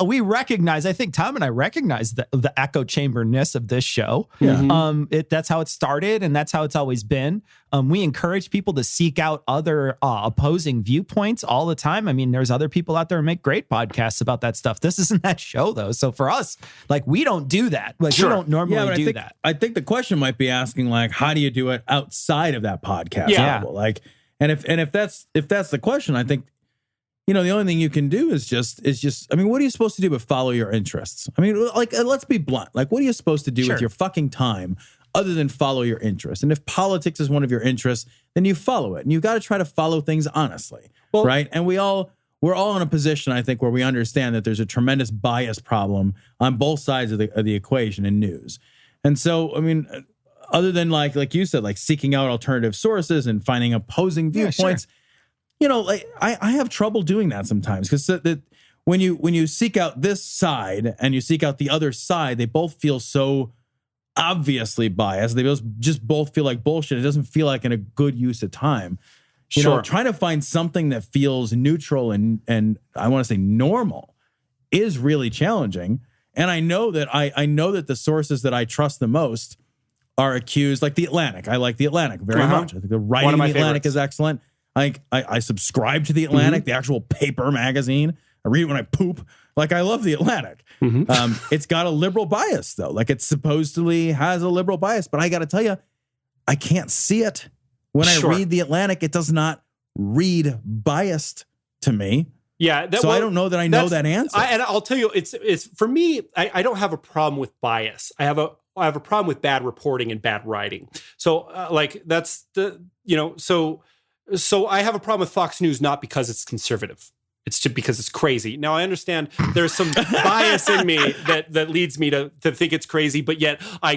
We recognize. I think Tom and I recognize the echo chamber-ness of this show. Yeah. That's how it started, and that's how it's always been. We encourage people to seek out other opposing viewpoints all the time. I mean, there's other people out there who make great podcasts about that stuff. This isn't that show, though. So for us, like, we don't do that. Like, we don't normally do that. I think the question might be asking, like, how do you do it outside of that podcast level? Like, and if that's the question, I think, the only thing you can do is just, I mean, what are you supposed to do but follow your interests? I mean, like, let's be blunt. Like, what are you supposed to do with your fucking time other than follow your interests? And if politics is one of your interests, then you follow it. And you've got to try to follow things honestly, right? And we're all in a position, I think, where we understand that there's a tremendous bias problem on both sides of the equation in news. And so, I mean, other than like you said, like seeking out alternative sources and finding opposing viewpoints, like I have trouble doing that sometimes, because when you seek out this side and you seek out the other side, they both feel so obviously biased. They just both feel like bullshit. It doesn't feel like a good use of time. Trying to find something that feels neutral and I want to say normal is really challenging. And I know that I know that the sources that I trust the most are accused, like The Atlantic. I like The Atlantic very much. I think the writing One of in my The Atlantic favorites. is excellent. I subscribe to The Atlantic, the actual paper magazine. I read it when I poop. Like, I love The Atlantic. It's got a liberal bias, though. Like, it supposedly has a liberal bias, but I got to tell you, I can't see it. When I read The Atlantic, it does not read biased to me. Yeah. I don't know that I know that answer. And I'll tell you, it's for me, I don't have a problem with bias. I have a problem with bad reporting and bad writing. So that's the, so I have a problem with Fox News, not because it's conservative. It's just because it's crazy. Now, I understand there's some bias in me that leads me to think it's crazy, but yet I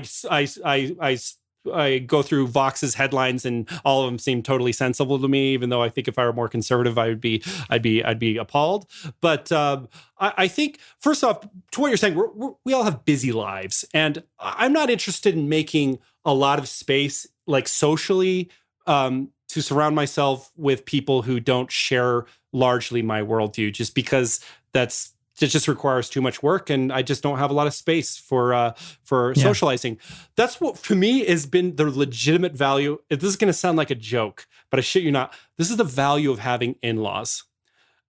go through Vox's headlines and all of them seem totally sensible to me, even though I think if I were more conservative, I'd be appalled. But I think, first off, to what you're saying, we all have busy lives, and I'm not interested in making a lot of space, like socially, to surround myself with people who don't share largely my worldview, just because it just requires too much work, and I just don't have a lot of space for socializing. That's what, for me, has been the legitimate value. This is going to sound like a joke, but I shit you not. This is the value of having in-laws.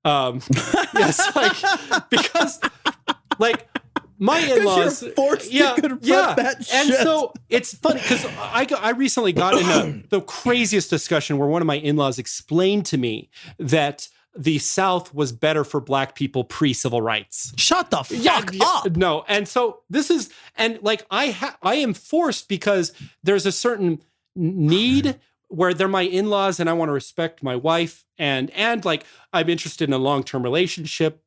Yes, because my in-laws, you're forced to confront that shit. And so it's funny because I recently got in the craziest discussion where one of my in-laws explained to me that the South was better for Black people pre-civil rights. Shut the fuck up. No. And so this is, and I am forced because there's a certain need where they're my in-laws and I want to respect my wife and I'm interested in a long-term relationship,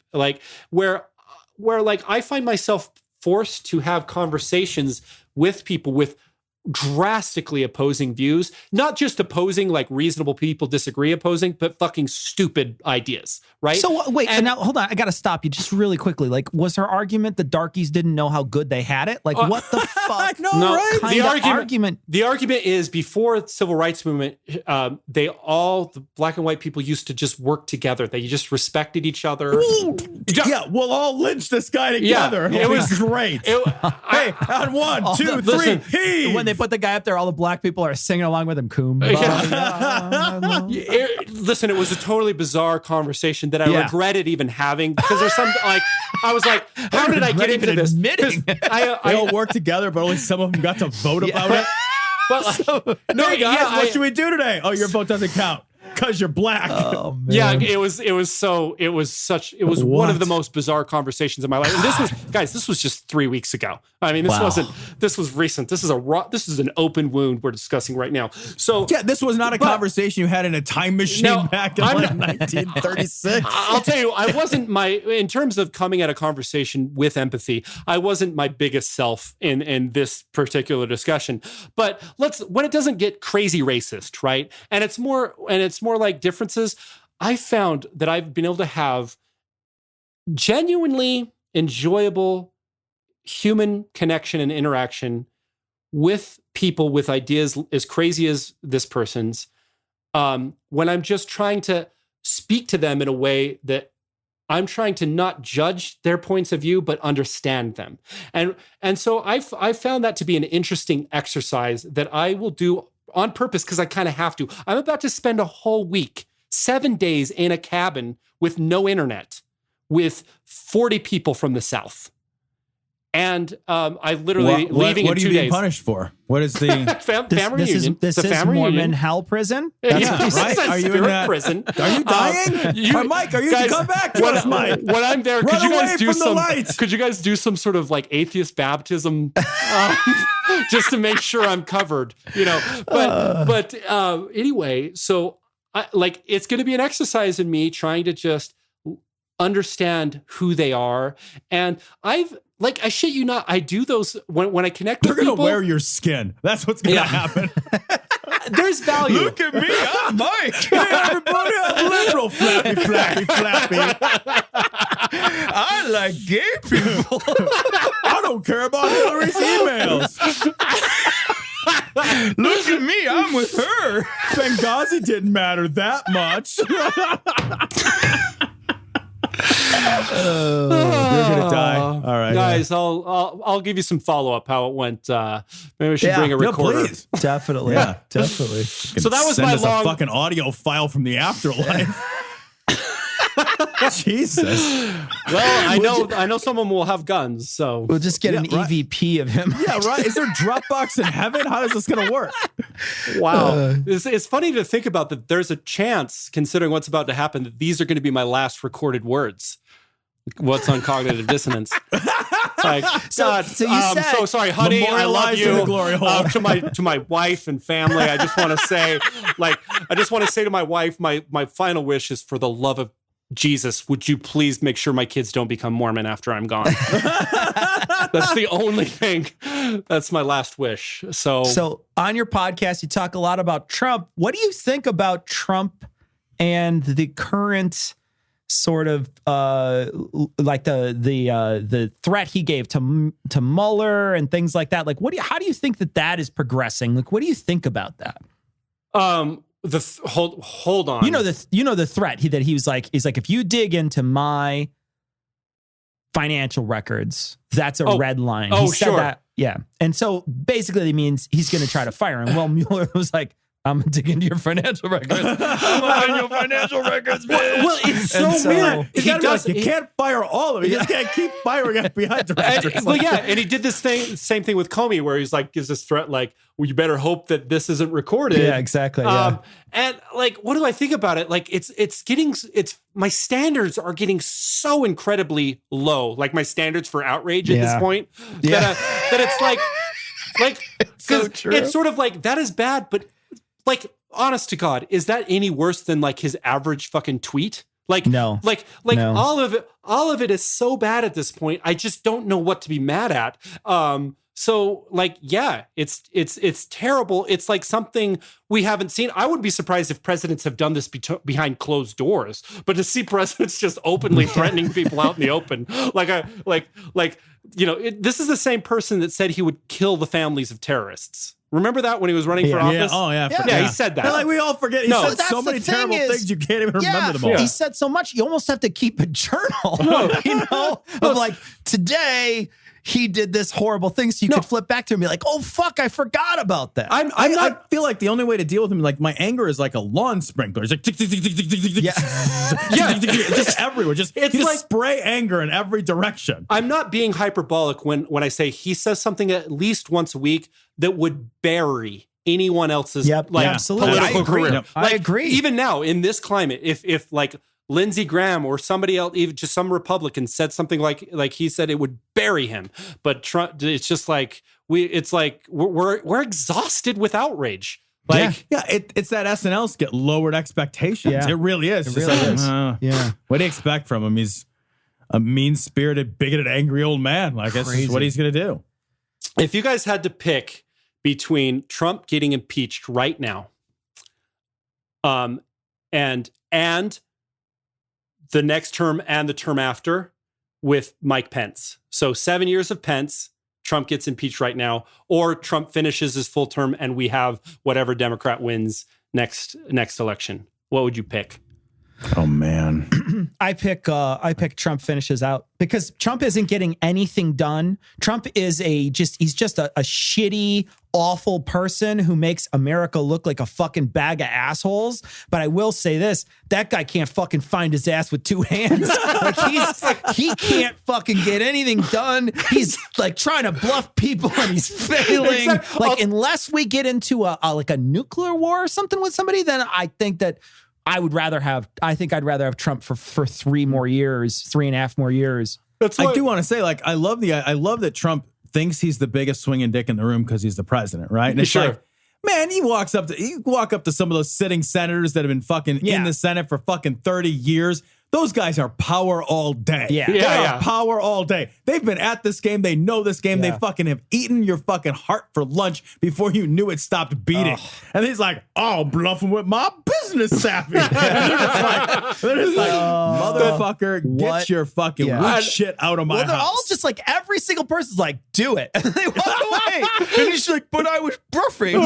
where I find myself forced to have conversations with people with drastically opposing views, not just opposing, like reasonable people disagree opposing, but fucking stupid ideas, right? So wait, and now hold on, I got to stop you just really quickly. Like, was her argument the darkies didn't know how good they had it? Like, what the fuck? No, Kind the of argument. The argument is before the civil rights movement, the Black and white people used to just work together. They just respected each other. Yeah, we'll all lynch this guy together. Yeah, it was great. Hey, on 1, 2, 3, heave. When they put the guy up there, all the Black people are singing along with him. Listen, it was a totally bizarre conversation that I regretted even having, because there's some I was like, how did I get into this? They all work together, but only some of them got to vote about it. But hey guys, what should we do today? Oh, your vote doesn't count because you're Black. Oh, man. Yeah, it was one of the most bizarre conversations in my life. And this was just 3 weeks ago. I mean, this was recent. This is an open wound we're discussing right now. So yeah, this was not a conversation you had in a time machine back in 1936. I'll tell you, I wasn't in terms of coming at a conversation with empathy, I wasn't my biggest self in this particular discussion. But when it doesn't get crazy racist, right? And it's more like differences, I found that I've been able to have genuinely enjoyable human connection and interaction with people with ideas as crazy as this person's, when I'm just trying to speak to them in a way that I'm trying to not judge their points of view, but understand them. And so I found that to be an interesting exercise that I will do on purpose, because I kind of have to. I'm about to spend a whole week, 7 days in a cabin with no internet, with 40 people from the South. And I literally leaving in 2 days. What are you being punished for? What is the family reunion? This is Mormon hell prison? That's right. Are you in that prison? Are you dying? Mike, are you guys, come back to us, Mike? When I'm there, could you guys do some sort of like atheist baptism just to make sure I'm covered? But anyway, so it's going to be an exercise in me trying to just understand who they are. And I shit you not, I do those when I connect with people. They're going to wear your skin. That's what's going to happen. There's value. Look at me, I'm Mike. Hey, everybody, I'm liberal. Flappy. I like gay people. I don't care about Hillary's emails. Look at me, I'm with her. Benghazi didn't matter that much. You're gonna die. All right, guys. I'll give you some follow up how it went. Maybe we should bring a recorder. Please. Definitely. Yeah. Definitely. So that was send my us long a fucking audio file from the afterlife. Jesus. Well, I know someone will have guns, so We'll just get an EVP of him. Yeah, right. Is there Dropbox in heaven? How is this gonna work? wow. It's funny to think about that. There's a chance, considering what's about to happen, that these are going to be my last recorded words. What's on cognitive dissonance? Like, God, so you I'm said so sorry, honey. I love memorialized in the you. glory hole. To my wife and family, I just want to say, to my wife, my final wish is, for the love of Jesus, would you please make sure my kids don't become Mormon after I'm gone? That's the only thing. That's my last wish. So on your podcast, you talk a lot about Trump. What do you think about Trump and the current sort of like the threat he gave to Mueller and things like that? Like, how do you think that is progressing? Like, what do you think about that? Hold on. You know the threat that he's like, if you dig into my financial records, that's a red line. He said sure. that, yeah. And so basically it means he's going to try to fire him. Well, Mueller was like, I'm gonna dig into your financial records. I'm gonna your financial records, man. Well, it's so weird. You can't fire all of it. You just can't keep firing FBI directors. And he did this same thing with Comey, where he's like, gives this threat, like, well, you better hope that this isn't recorded. Yeah, exactly. Yeah. And like, what do I think about it? Like, my standards are getting so incredibly low. Like my standards for outrage at this point, that it's like, so true. It's sort of like, that is bad, but like, honest to God, is that any worse than like his average fucking tweet? Like, no, no. all of it is so bad at this point. I just don't know what to be mad at. So like, yeah, it's terrible. It's like something we haven't seen. I wouldn't be surprised if presidents have done this behind closed doors, but to see presidents just openly threatening people out in the open, this is the same person that said he would kill the families of terrorists. Remember that when he was running for office? Yeah, he said that. And like we all forget. He said so many terrible things you can't even remember them all. He said so much you almost have to keep a journal. Of like, today he did this horrible thing, so you could flip back to him and be like, oh fuck, I forgot about that. I feel like the only way to deal with him, like my anger is like a lawn sprinkler. It's like tick, tick, tick, tick, tick, tick, tick, it's just everywhere. Just spray anger in every direction. I'm not being hyperbolic when I say he says something at least once a week that would bury anyone else's political career. Yep. I agree. Even now in this climate, if like Lindsey Graham or somebody else, even just some Republican said something like he said, it would bury him. But Trump, it's just like we're exhausted with outrage. Like, it's that SNL skit, lowered expectations. Yeah. It really is. It really is. What do you expect from him? He's a mean-spirited, bigoted, angry old man. Like, that's just what he's going to do. If you guys had to pick between Trump getting impeached right now, and the next term and the term after with Mike Pence. So 7 years of Pence, Trump gets impeached right now, or Trump finishes his full term and we have whatever Democrat wins next election. What would you pick? Oh man. I pick Trump finishes out because Trump isn't getting anything done. Trump is he's just a shitty, awful person who makes America look like a fucking bag of assholes. But I will say this, that guy can't fucking find his ass with two hands. Like he can't fucking get anything done. He's like trying to bluff people and he's failing. Exactly. Like unless we get into a nuclear war or something with somebody, then I think that I'd rather have Trump for 3.5 more years. I do want to say, like, I love that Trump thinks he's the biggest swinging dick in the room because he's the president, right? And it's like, man, you walk up to some of those sitting senators that have been fucking in the Senate for fucking 30 years. Those guys are power all day. They are power all day. They've been at this game. They know this game. They fucking have eaten your fucking heart for lunch before you knew it stopped beating. And he's like, oh, bluffing with my business savvy. And they're just like, motherfucker, get your fucking weak shit out of my house. They're all just like, every single person's like, do it. And they walk away. And he's like, but I was bluffing.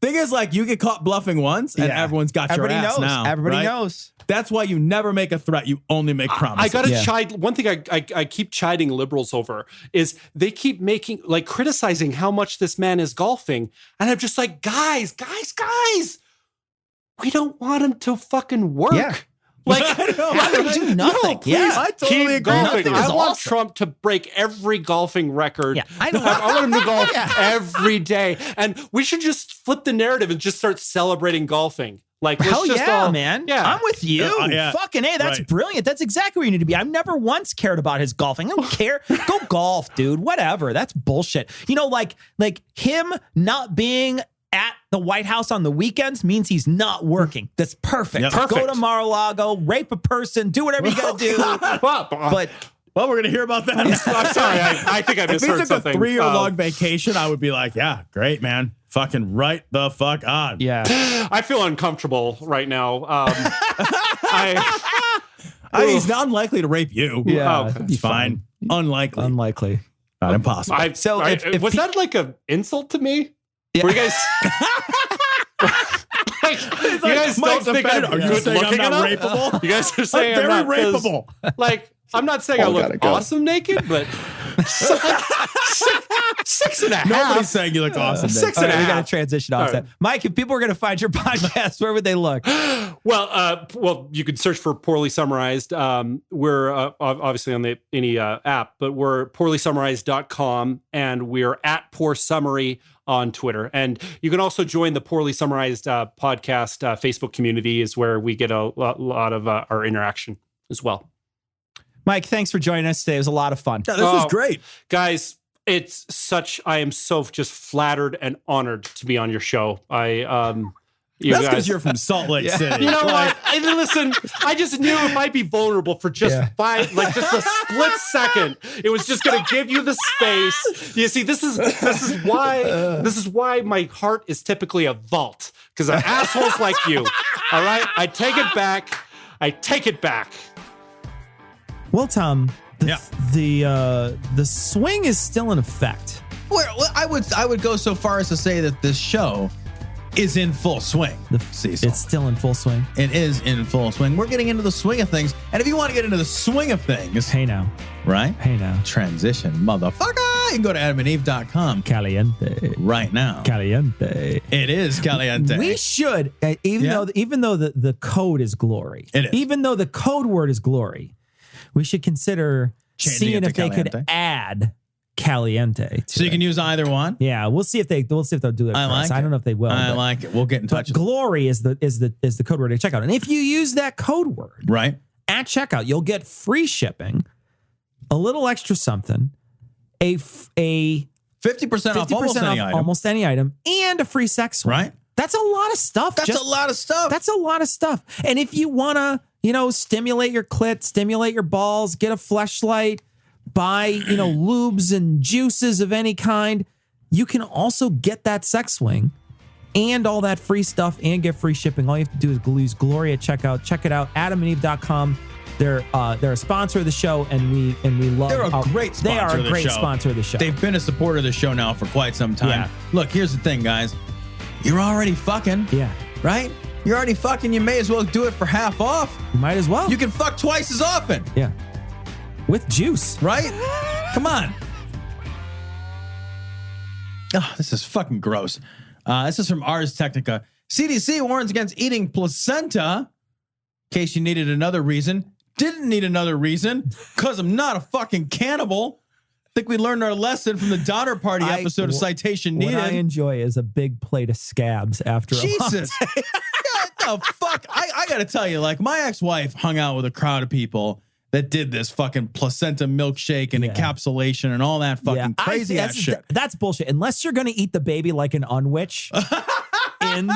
Thing is, like, you get caught bluffing once, and everyone's got your ass now. Everybody knows. That's why you never make a threat. You only make promises. I got to chide. One thing I keep chiding liberals over is they keep criticizing how much this man is golfing. And I'm just like, guys, we don't want him to fucking work. Yeah. Have him do nothing. I totally agree. Golfing. I want awesome. Trump to break every golfing record. Yeah, I know. I want him to golf every day. And we should just flip the narrative and just start celebrating golfing. Hell yeah, man. Yeah. I'm with you. Fucking A, that's brilliant. That's exactly where you need to be. I've never once cared about his golfing. I don't care. Go golf, dude. Whatever. That's bullshit. Like him not being at the White House on the weekends means he's not working. That's perfect. Yep. Perfect. Go to Mar-a-Lago, rape a person, do whatever you got to do. But well, we're going to hear about that. I'm sorry. I think I misheard if he took something. a 3-year-long vacation, I would be like, yeah, great, man. Fucking right the fuck on. yeah. I feel uncomfortable right now. He's not unlikely to rape you. Yeah. Okay. It's fine. Unlikely. Not impossible. Was that like an insult to me? Yeah. Were you guys... you guys don't think I'm good looking enough? Rapeable? You guys are saying I'm I'm very not rapeable. I'm not saying I look awesome naked, but 6.5. Nobody's saying you look awesome. 6.5. All right, we got to transition off that. Mike, if people were going to find your podcast, where would they look? Well, you could search for Poorly Summarized. We're obviously on any app, but we're poorlysummarized.com, and we're at Poor Summary on Twitter. And you can also join the Poorly Summarized podcast Facebook community, is where we get a lot of our interaction as well. Mike, thanks for joining us today. It was a lot of fun. Yeah, this was great. Guys, I am so just flattered and honored to be on your show. That's because you're from Salt Lake City. You know what? Listen, I just knew it might be vulnerable for just just a split second. It was just going to give you the space. You see, this is why my heart is typically a vault, because of assholes like you. All right, I take it back. Well, Tom, the swing is still in effect. Well, I would go so far as to say that this show is in full swing. It's still in full swing. It is in full swing. We're getting into the swing of things. And if you want to get into the swing of things, hey now. Transition, motherfucker. You can go to adamandeve.com. Caliente. Right now. Caliente. It is caliente. We should, even though the code is glory. It is. Even though the code word is glory, we should consider seeing if they could add caliente. So you can use either one. Yeah, we'll see if they'll do it. I don't know if they will. I like it. We'll get in touch. But glory is the code word at checkout, and if you use that code word at checkout, you'll get free shipping, a little extra something, a 50% off almost any item, and a free sex swing. Right. That's a lot of stuff. That's a lot of stuff. And if you want to, stimulate your clit, stimulate your balls, get a fleshlight, buy, lubes and juices of any kind, you can also get that sex swing and all that free stuff and get free shipping. All you have to do is use Glory at checkout. Check it out, adamandeve.com. They're a sponsor of the show, and we love. They're a great sponsor. They are a great sponsor of the show. They've been a supporter of the show now for quite some time. Yeah. Look, here's the thing, guys. You're already fucking. Yeah. Right? You're already fucking. You may as well do it for half off. You might as well. You can fuck twice as often. Yeah. With juice. Right? Come on. Oh, this is fucking gross. This is from Ars Technica. CDC warns against eating placenta. In case you needed another reason. Didn't need another reason. Because I'm not a fucking cannibal. I think we learned our lesson from the Donner Party episode of Citation Needed. What I enjoy is a big plate of scabs after Jesus. What the fuck? I got to tell you, my ex-wife hung out with a crowd of people that did this fucking placenta milkshake and encapsulation and all that fucking crazy ass shit. That's bullshit. Unless you're going to eat the baby like an unwitch in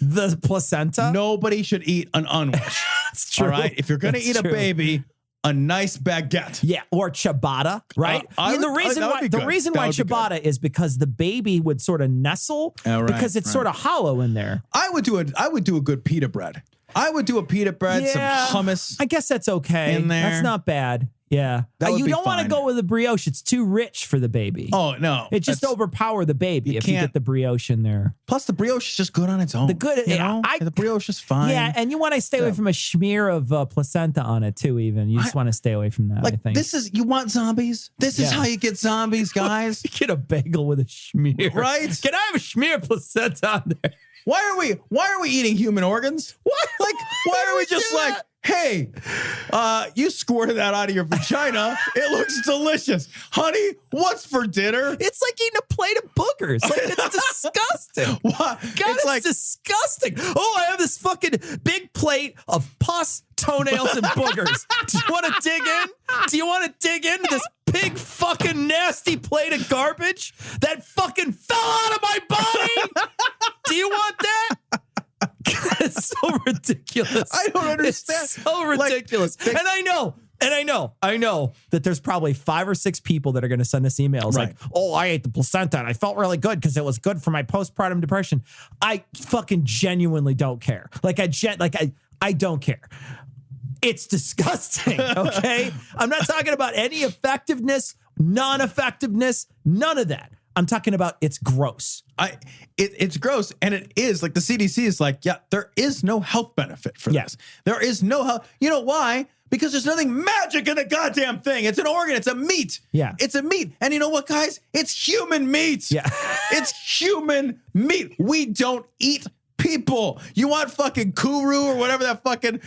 the placenta. Nobody should eat an unwitch. That's true. All right? If you're going to eat a baby, a nice baguette. Yeah, or ciabatta, right? The reason why ciabatta is because the baby would sort of nestle because it's sort of hollow in there. I would do a good pita bread. I would do a pita bread, some hummus. I guess that's okay. In there. That's not bad. Yeah. That would you be don't want to fine. go with the brioche. It's too rich for the baby. Oh, no. It just overpower the baby if you get the brioche in there. Plus, the brioche is just good on its own. The brioche is fine. Yeah, and you want to stay away from a smear of placenta on it, too, even. You just want to stay away from that, I think. You want zombies? This is how you get zombies, guys. Get a bagel with a schmear. Right? Can I have a schmear placenta on there? Why are we eating human organs? Why are we just like, hey, you squirted that out of your vagina. It looks delicious. Honey, what's for dinner? It's like eating a plate of boogers. Like, it's disgusting. What? God, it's disgusting. Oh, I have this fucking big plate of pus, toenails, and boogers. Do you want to dig in? Do you want to dig into this big fucking nasty plate of garbage that fucking fell out of my body? Do you want that? It's so ridiculous. I don't understand. It's so ridiculous. And I know that there's probably 5 or 6 people that are going to send us emails like, oh, I ate the placenta and I felt really good because it was good for my postpartum depression. I fucking genuinely don't care. I don't care. It's disgusting, okay? I'm not talking about any effectiveness, non-effectiveness, none of that. I'm talking about it's gross. It's gross, and it is. Like, the CDC is like, yeah, there is no health benefit for this. There is no health. You know why? Because there's nothing magic in the goddamn thing. It's an organ. It's a meat. Yeah. It's a meat. And you know what, guys? It's human meat. Yeah. It's human meat. We don't eat people. You want fucking Kuru or whatever that fucking,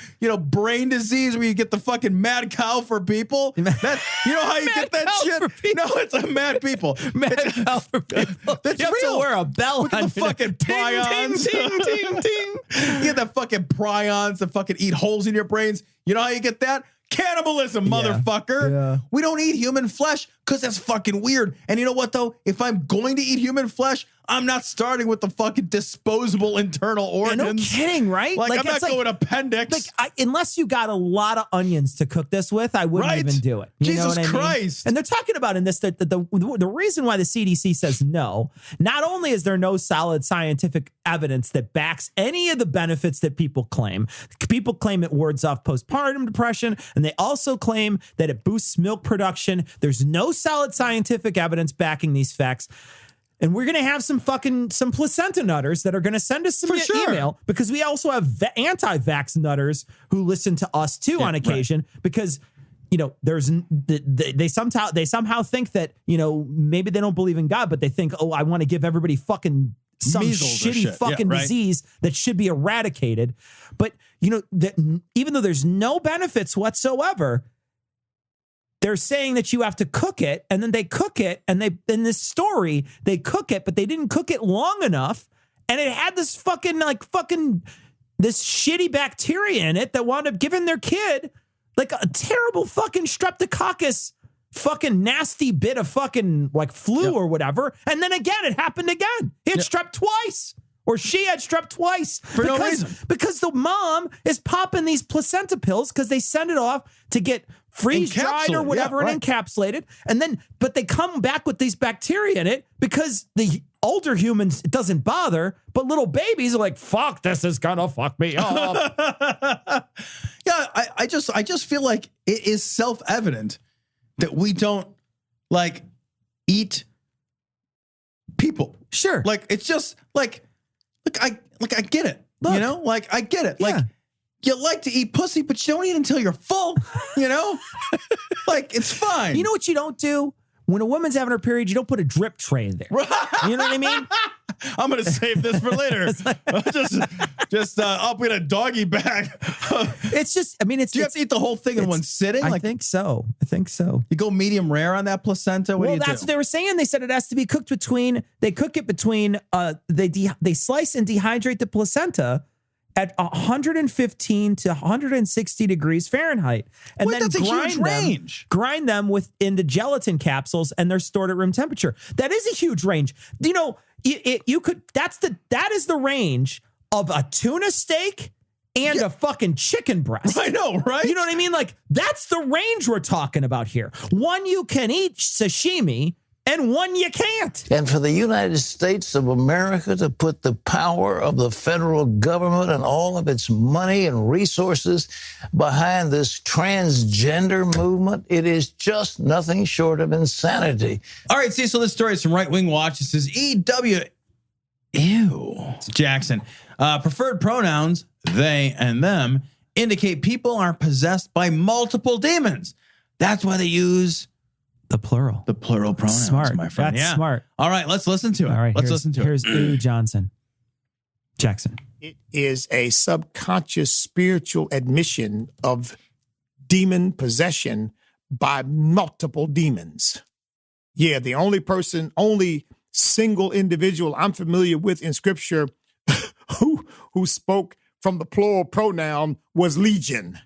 brain disease where you get the fucking mad cow for people? You know how you get that shit? No, it's a mad people. Mad cow for people. That's you have real. to wear a bell. Look at the fucking prions. Ting, ting, ting, ting. You get the fucking prions that fucking eat holes in your brains. You know how you get that? Cannibalism, motherfucker. Yeah. We don't eat human flesh because that's fucking weird. And you know what, though? If I'm going to eat human flesh, I'm not starting with the fucking disposable internal organs. No kidding, right? Like I'm not going appendix. Unless you got a lot of onions to cook this with, I wouldn't even do it. You know Jesus what I mean? Christ. And they're talking about in this that the reason why the CDC says no, not only is there no solid scientific evidence that backs any of the benefits that people claim it wards off postpartum depression, and they also claim that it boosts milk production. There's no solid scientific evidence backing these facts. And we're going to have some placenta nutters that are going to send us some email, because we also have anti-vax nutters who listen to us too on occasion, because they somehow think that, maybe they don't believe in God, but they think, oh, I want to give everybody fucking some shitty fucking disease that should be eradicated. But that even though there's no benefits whatsoever, they're saying that you have to cook it, and then they cook it, and in this story, they cook it, but they didn't cook it long enough, and it had this this shitty bacteria in it that wound up giving their kid like a terrible fucking streptococcus fucking nasty bit of fucking like flu or whatever. And then again, it happened again. He had strep twice. Or she had strep twice for no reason. Because the mom is popping these placenta pills because they send it off to get freeze-dried or whatever and encapsulated. But they come back with these bacteria in it because the older humans, it doesn't bother. But little babies are like, fuck, this is gonna fuck me up. I just feel like it is self-evident that we don't eat people. Sure. It's just I get it. Look, I get it. Yeah. You like to eat pussy, but you don't eat until you're full, it's fine. You know what you don't do? When a woman's having her period, you don't put a drip tray in there. You know what I mean? I'm going to save this for later. I'll put a doggy bag. It's just, do you have to eat the whole thing in one sitting? I think so. You go medium rare on that placenta? That's what they were saying. They said it has to be cooked between, they slice and dehydrate the placenta at 115 to 160 degrees Fahrenheit. And then that's a huge range. Grind them into gelatin capsules, and they're stored at room temperature. That is a huge range. That is the range of a tuna steak and a fucking chicken breast. I know, right? You know what I mean? That's the range we're talking about here. One you can eat sashimi, and one you can't. And for the United States of America to put the power of the federal government and all of its money and resources behind this transgender movement, it is just nothing short of insanity. All right, see, so this story is from Right Wing Watch. It says EW. Ew. Jackson. Preferred pronouns, they and them, indicate people are possessed by multiple demons. That's why they use the plural pronouns, smart. my friend. That's smart. All right, let's listen to it. All right, let's listen to it. Here's Ew Jackson. It is a subconscious spiritual admission of demon possession by multiple demons. Yeah, the only single individual I'm familiar with in scripture who spoke from the plural pronoun was Legion.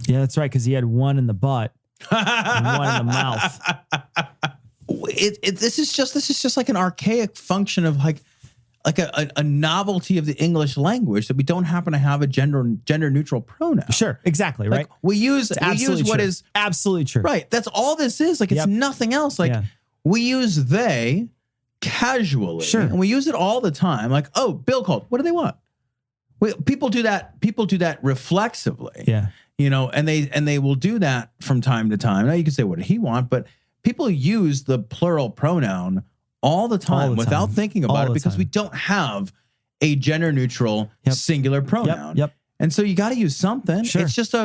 Yeah, that's right, because he had one in the butt and one in the mouth. This is just like an archaic function of like a novelty of the English language that we don't happen to have a gender neutral pronoun. Sure, exactly, right? We use what is absolutely true. Right. That's all this is. Like, it's nothing else. Like, we use they casually. Sure. And we use it all the time. Like, oh, Bill called. What do they want? People do that reflexively. Yeah. You know, and they will do that from time to time. Now you can say, what did he want? But people use the plural pronoun all the time without thinking about it because we don't have a gender neutral singular pronoun. Yep. And so you got to use something. Sure. It's just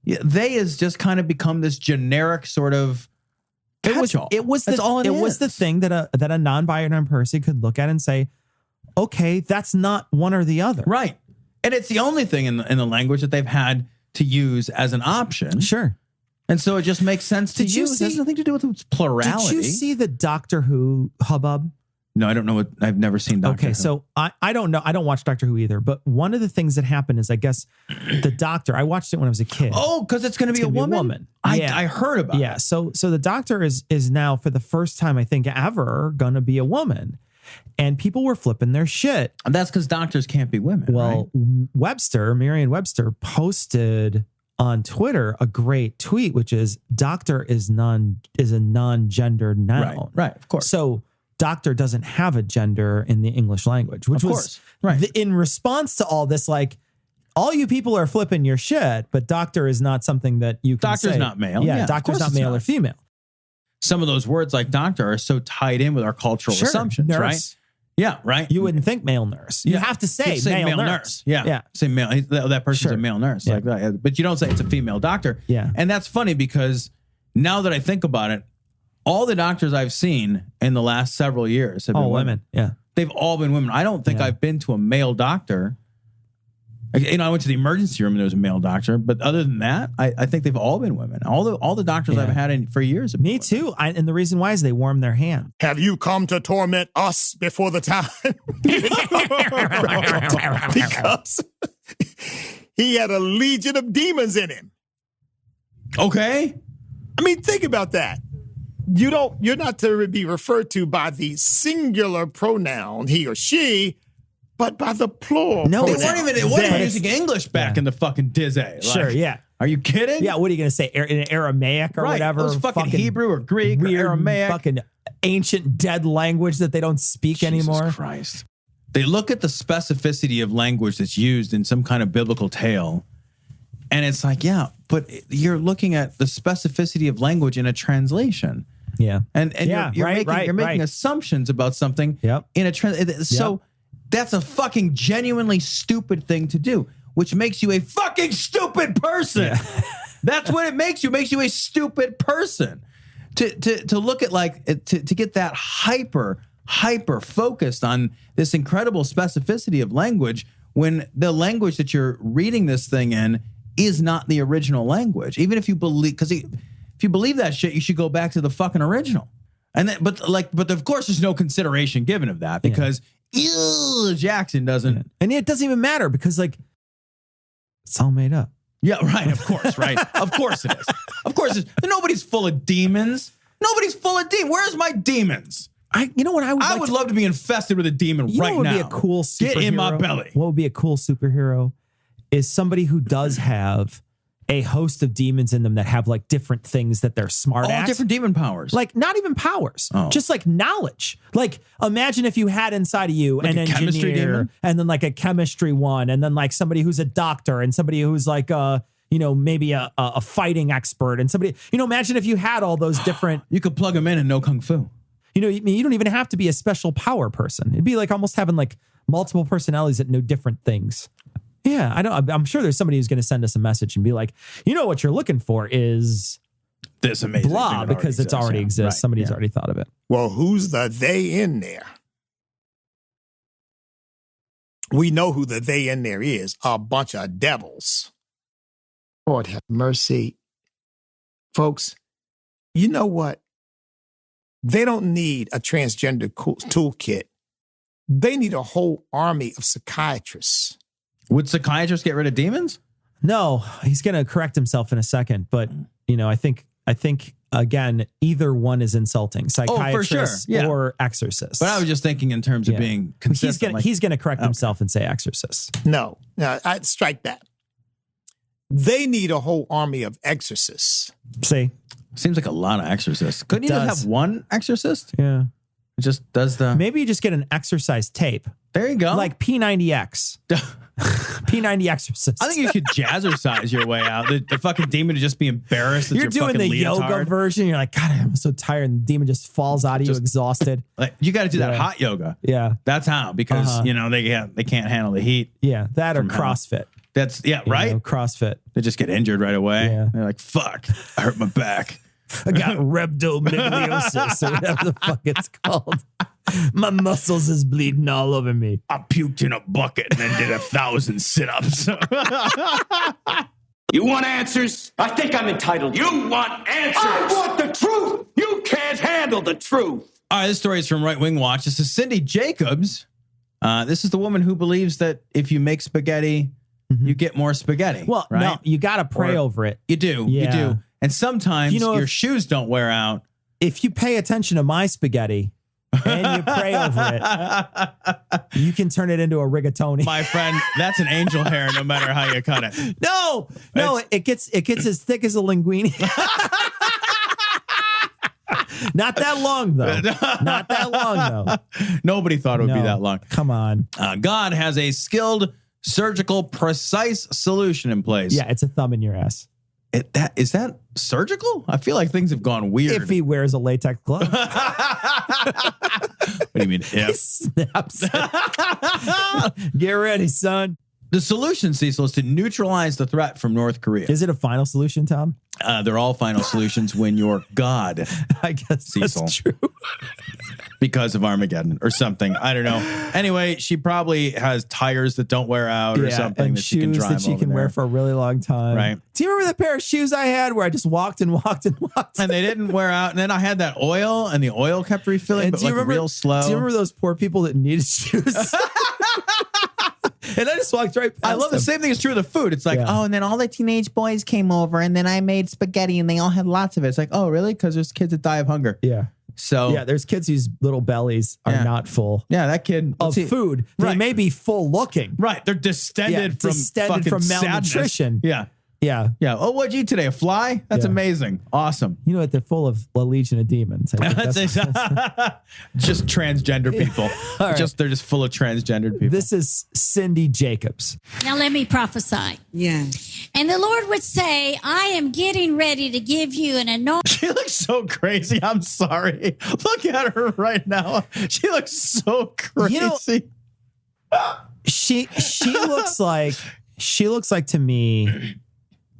they has just kind of become this generic sort of catch-all. It was the thing that a non-binary person could look at and say, okay, that's not one or the other. Right. And it's the only thing in the language that they've had to use as an option. Sure. And so it just makes sense to use. It has nothing to do with its plurality. Did you see the Doctor Who hubbub? No, I don't know I've never seen Doctor Who. Okay, so I don't know. I don't watch Doctor Who either. But one of the things that happened is, I guess, the Doctor, I watched it when I was a kid. Oh, because it's going to be a woman? I heard about it. Yeah, so the Doctor is now, for the first time, I think, ever, going to be a woman. And people were flipping their shit. And that's because doctors can't be women. Well, right? Merriam-Webster posted on Twitter a great tweet, which is doctor is a non-gendered noun. Right, of course. So doctor doesn't have a gender in the English language, which was in response to all this, like, all you people are flipping your shit, but doctor is not something that you can Doctor's say. not male. Yeah, doctor's not male or female. Some of those words like doctor are so tied in with our cultural assumptions, nurse. Right? Yeah, right. You wouldn't think male nurse. You have to say male nurse. Yeah. Say male. That person's a male nurse. Yeah. Like that. But you don't say it's a female doctor. Yeah. And that's funny because now that I think about it, all the doctors I've seen in the last several years have been women. Yeah. They've all been women. I don't think I've been to a male doctor. I went to the emergency room and there was a male doctor, but other than that, I think they've all been women. All the doctors I've had for years have been Me too. And the reason why is they warm their hand. Have you come to torment us before the time? Because he had a legion of demons in him. Okay. I mean, think about that. You're not to be referred to by the singular pronoun, he or she, but by the plural. No, pronoun. They weren't even using English back in the fucking Dizzy. Sure, yeah. Are you kidding? Yeah, what are you going to say? In Aramaic or whatever? It was fucking Hebrew or Greek or Aramaic. Fucking ancient dead language that they don't speak anymore. Jesus Christ. They look at the specificity of language that's used in some kind of biblical tale. And it's like, yeah, but you're looking at the specificity of language in a translation. Yeah. And you're making assumptions about something in a translation. So that's a fucking genuinely stupid thing to do, which makes you a fucking stupid person. Yeah. That's what it makes you. It makes you a stupid person. To look at to get that hyper focused on this incredible specificity of language when the language that you're reading this thing in is not the original language. Even if you believe, because if you believe that shit, you should go back to the fucking original. And then, but of course, there's no consideration given of that because Jackson doesn't, and it doesn't even matter because it's all made up. Yeah, right. Of course, right. Of course it is. Of course it is. Nobody's full of demons. Nobody's full of demons. Where's my demons? I would love to be infested with a demon right now. What would be a cool superhero? Get in my belly. What would be a cool superhero is somebody who does have a host of demons in them that have like different things that they're smart at. All different demon powers. Like not even powers, just like knowledge. Like imagine if you had inside of you like an chemistry engineer demon? and then like a chemistry one and then like somebody who's a doctor and somebody who's like maybe a fighting expert and somebody, imagine if you had all those different. You could plug them in and know Kung Fu. You don't even have to be a special power person. It'd be like almost having like multiple personalities that know different things. Yeah, I'm sure there's somebody who's going to send us a message and be like, what you're looking for is this amazing blah, because it's already exists. Right. Somebody's already thought of it. Well, who's the they in there? We know who the they in there is. A bunch of devils. Lord have mercy. Folks, you know what? They don't need a transgender toolkit. They need a whole army of psychiatrists. Would psychiatrists get rid of demons? No, he's going to correct himself in a second. But, I think again, either one is insulting, psychiatrists or exorcists. But I was just thinking in terms of being consistent. He's going to correct himself and say exorcists. No, I'd strike that. They need a whole army of exorcists. See? Seems like a lot of exorcists. Couldn't you just have one exorcist? Yeah. It just does the... Maybe you just get an exercise tape. There you go. Like P90X. P90 exorcist. I think you could jazzercise your way out. The fucking demon would just be embarrassed that you're doing fucking the leotard. yoga version. You're like, God, I'm so tired. And the demon just falls out of you exhausted. Like, you got to do that hot yoga. Yeah. That's how, because, they can't handle the heat. Yeah. That or CrossFit. That's, right? CrossFit. They just get injured right away. Yeah. They're like, fuck, I hurt my back. I got rhabdomyolysis or whatever the fuck it's called. My muscles is bleeding all over me. I puked in a bucket and then did 1,000 sit-ups. You want answers? I think I'm entitled. You want answers? I want the truth. You can't handle the truth. All right, this story is from Right Wing Watch. This is Cindy Jacobs. This is the woman who believes that if you make spaghetti, you get more spaghetti. Well, right? no, you got to pray over it. You do. Yeah. You do. And sometimes your shoes don't wear out. If you pay attention to my spaghetti and you pray over it, you can turn it into a rigatoni. My friend, that's an angel hair no matter how you cut it. No, it gets as thick as a linguine. Not that long, though. Not that long, though. Nobody thought it would be that long. Come on. God has a skilled, surgical, precise solution in place. Yeah, it's a thumb in your ass. Is that surgical? I feel like things have gone weird. If he wears a latex glove. What do you mean, He if? snaps. Get ready, son. The solution, Cecil, is to neutralize the threat from North Korea. Is it a final solution, Tom? They're all final solutions when you're God. I guess Cecil. that's true. Because of Armageddon or something. I don't know. Anyway, she probably has tires that don't wear out or something and that she can shoes drive that she over can there. wear for a really long time. Right. Do you remember that pair of shoes I had where I just walked and walked and walked? And they didn't wear out. And then I had that oil and the oil kept refilling, but like real slow. Do you remember those poor people that needed shoes? And I just walked right past I love them. the same thing is true of the food. It's like, and then all the teenage boys came over and then I made spaghetti and they all had lots of it. It's like, oh, really? Because there's kids that die of hunger. Yeah. So there's kids whose little bellies are not full. Yeah, that kid of food. They may be full looking. Right. They're distended from malnutrition. Sadness. Yeah. Oh, what'd you eat today? A fly? That's amazing. Awesome. You know what? They're full of a legion of demons. I think just transgender people. Right. They're just full of transgendered people. This is Cindy Jacobs. Now let me prophesy. Yeah. And the Lord would say, I am getting ready to give you an anointing. She looks so crazy. I'm sorry. Look at her right now. She looks so crazy. She looks like to me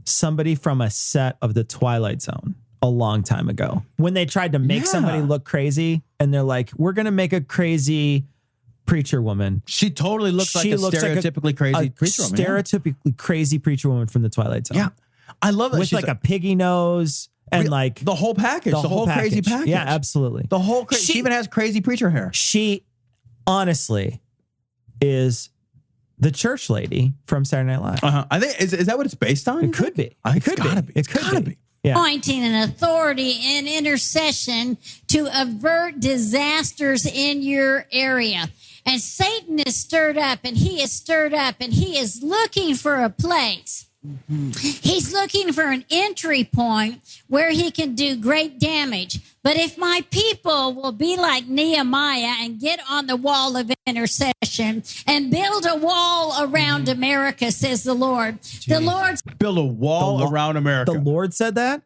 somebody from a set of the Twilight Zone a long time ago when they tried to make somebody look crazy and they're like, we're going to make a crazy preacher woman. She totally looks like a stereotypically crazy preacher woman. Stereotypically crazy preacher woman from the Twilight Zone. Yeah. I love it. With like a piggy nose and like the whole package, the whole crazy package. Yeah, absolutely. The whole crazy. She even has crazy preacher hair. She honestly is the church lady from Saturday Night Live. I think is that what it's based on? It could be. It could be. It could be. Yeah. Anointing and authority and intercession to avert disasters in your area. And Satan is stirred up and he is looking for a place He's looking for an entry point where he can do great damage. But if my people will be like Nehemiah and get on the wall of intercession and build a wall around America, says the Lord. The Lord build a wall around America. The Lord said that?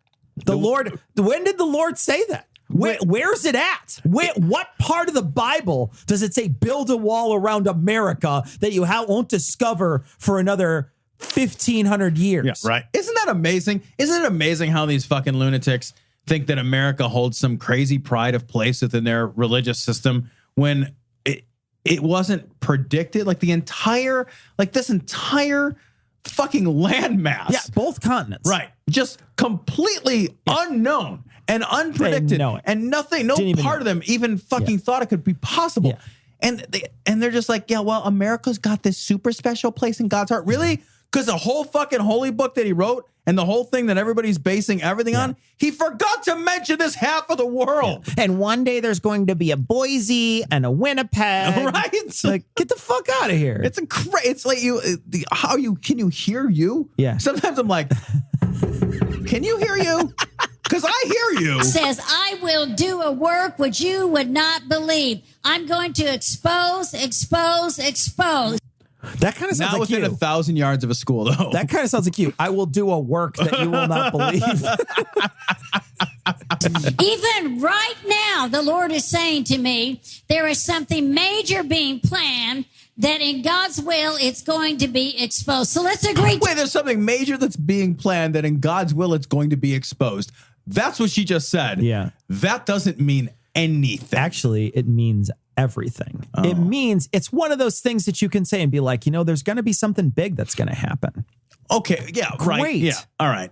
The Lord, when did the Lord say that? Where's it at? What part of the Bible does it say build a wall around America that you won't discover for another 1,500 years? Yeah, right. Isn't that amazing? Isn't it amazing how these fucking lunatics think that America holds some crazy pride of place within their religious system when it wasn't predicted? Like this entire fucking landmass. Yeah, both continents. Right. Just completely unknown and unpredicted. And nothing, no part of them even fucking thought it could be possible. Yeah. And they're just like, yeah, well, America's got this super special place in God's heart. Really? Because the whole fucking holy book that he wrote and the whole thing that everybody's basing everything on, he forgot to mention this half of the world. Yeah. And one day there's going to be a Boise and a Winnipeg. Right? Like, get the fuck out of here. It's it's like can you hear you? Yeah. Sometimes I'm like, can you hear you? Because I hear you. Says, I will do a work which you would not believe. I'm going to expose. That kind of sounds like within you. 1,000 yards of a school, though. That kind of sounds like you. I will do a work that you will not believe. Even right now, the Lord is saying to me, there is something major being planned that in God's will, it's going to be exposed. So let's agree. Wait, there's something major that's being planned that in God's will, it's going to be exposed. That's what she just said. Yeah. That doesn't mean anything. Actually, it means everything. It means it's one of those things that you can say and be like, there's going to be something big that's going to happen. Okay. Yeah. Great. Right. Yeah. All right.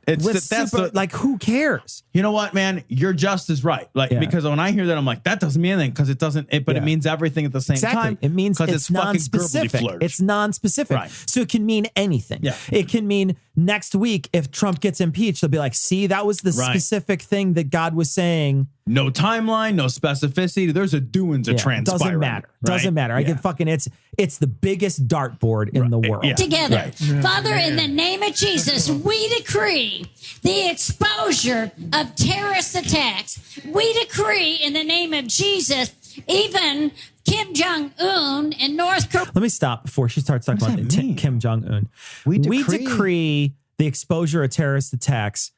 Like, who cares? You know what, man? You're just as right. Like, because when I hear that, I'm like, that doesn't mean anything because it doesn't, but it means everything at the same time. It means it's non-specific. It's non-specific. Right. So it can mean anything. Yeah. It can mean next week, if Trump gets impeached, they'll be like, see, that was the specific thing that God was saying. No timeline, no specificity. There's a doings a transpiring. Doesn't matter. Right? Doesn't matter. I can fucking, it's the biggest dartboard in the world. Yeah. Together. Right. Father, in the name of Jesus, we decree the exposure of terrorist attacks. We decree in the name of Jesus, even Kim Jong-un in North Korea. Let me stop before she starts talking about Kim Jong-un. We decree the exposure of terrorist attacks.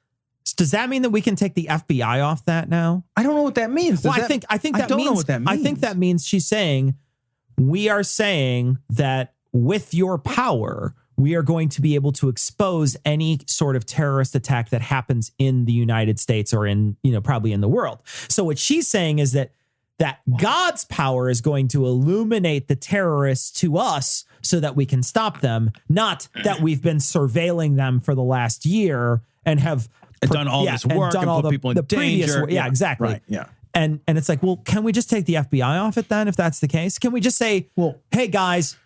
Does that mean that we can take the FBI off that now? I don't know what that means. I think that don't means, know what that means. I think that means she's saying, we are saying that with your power, we are going to be able to expose any sort of terrorist attack that happens in the United States or in, probably in the world. So what she's saying is that God's power is going to illuminate the terrorists to us so that we can stop them, not that we've been surveilling them for the last year and have done all this work and put people in danger. Yeah, exactly. Right, yeah. And it's like, well, can we just take the FBI off it then if that's the case? Can we just say, well, hey, guys,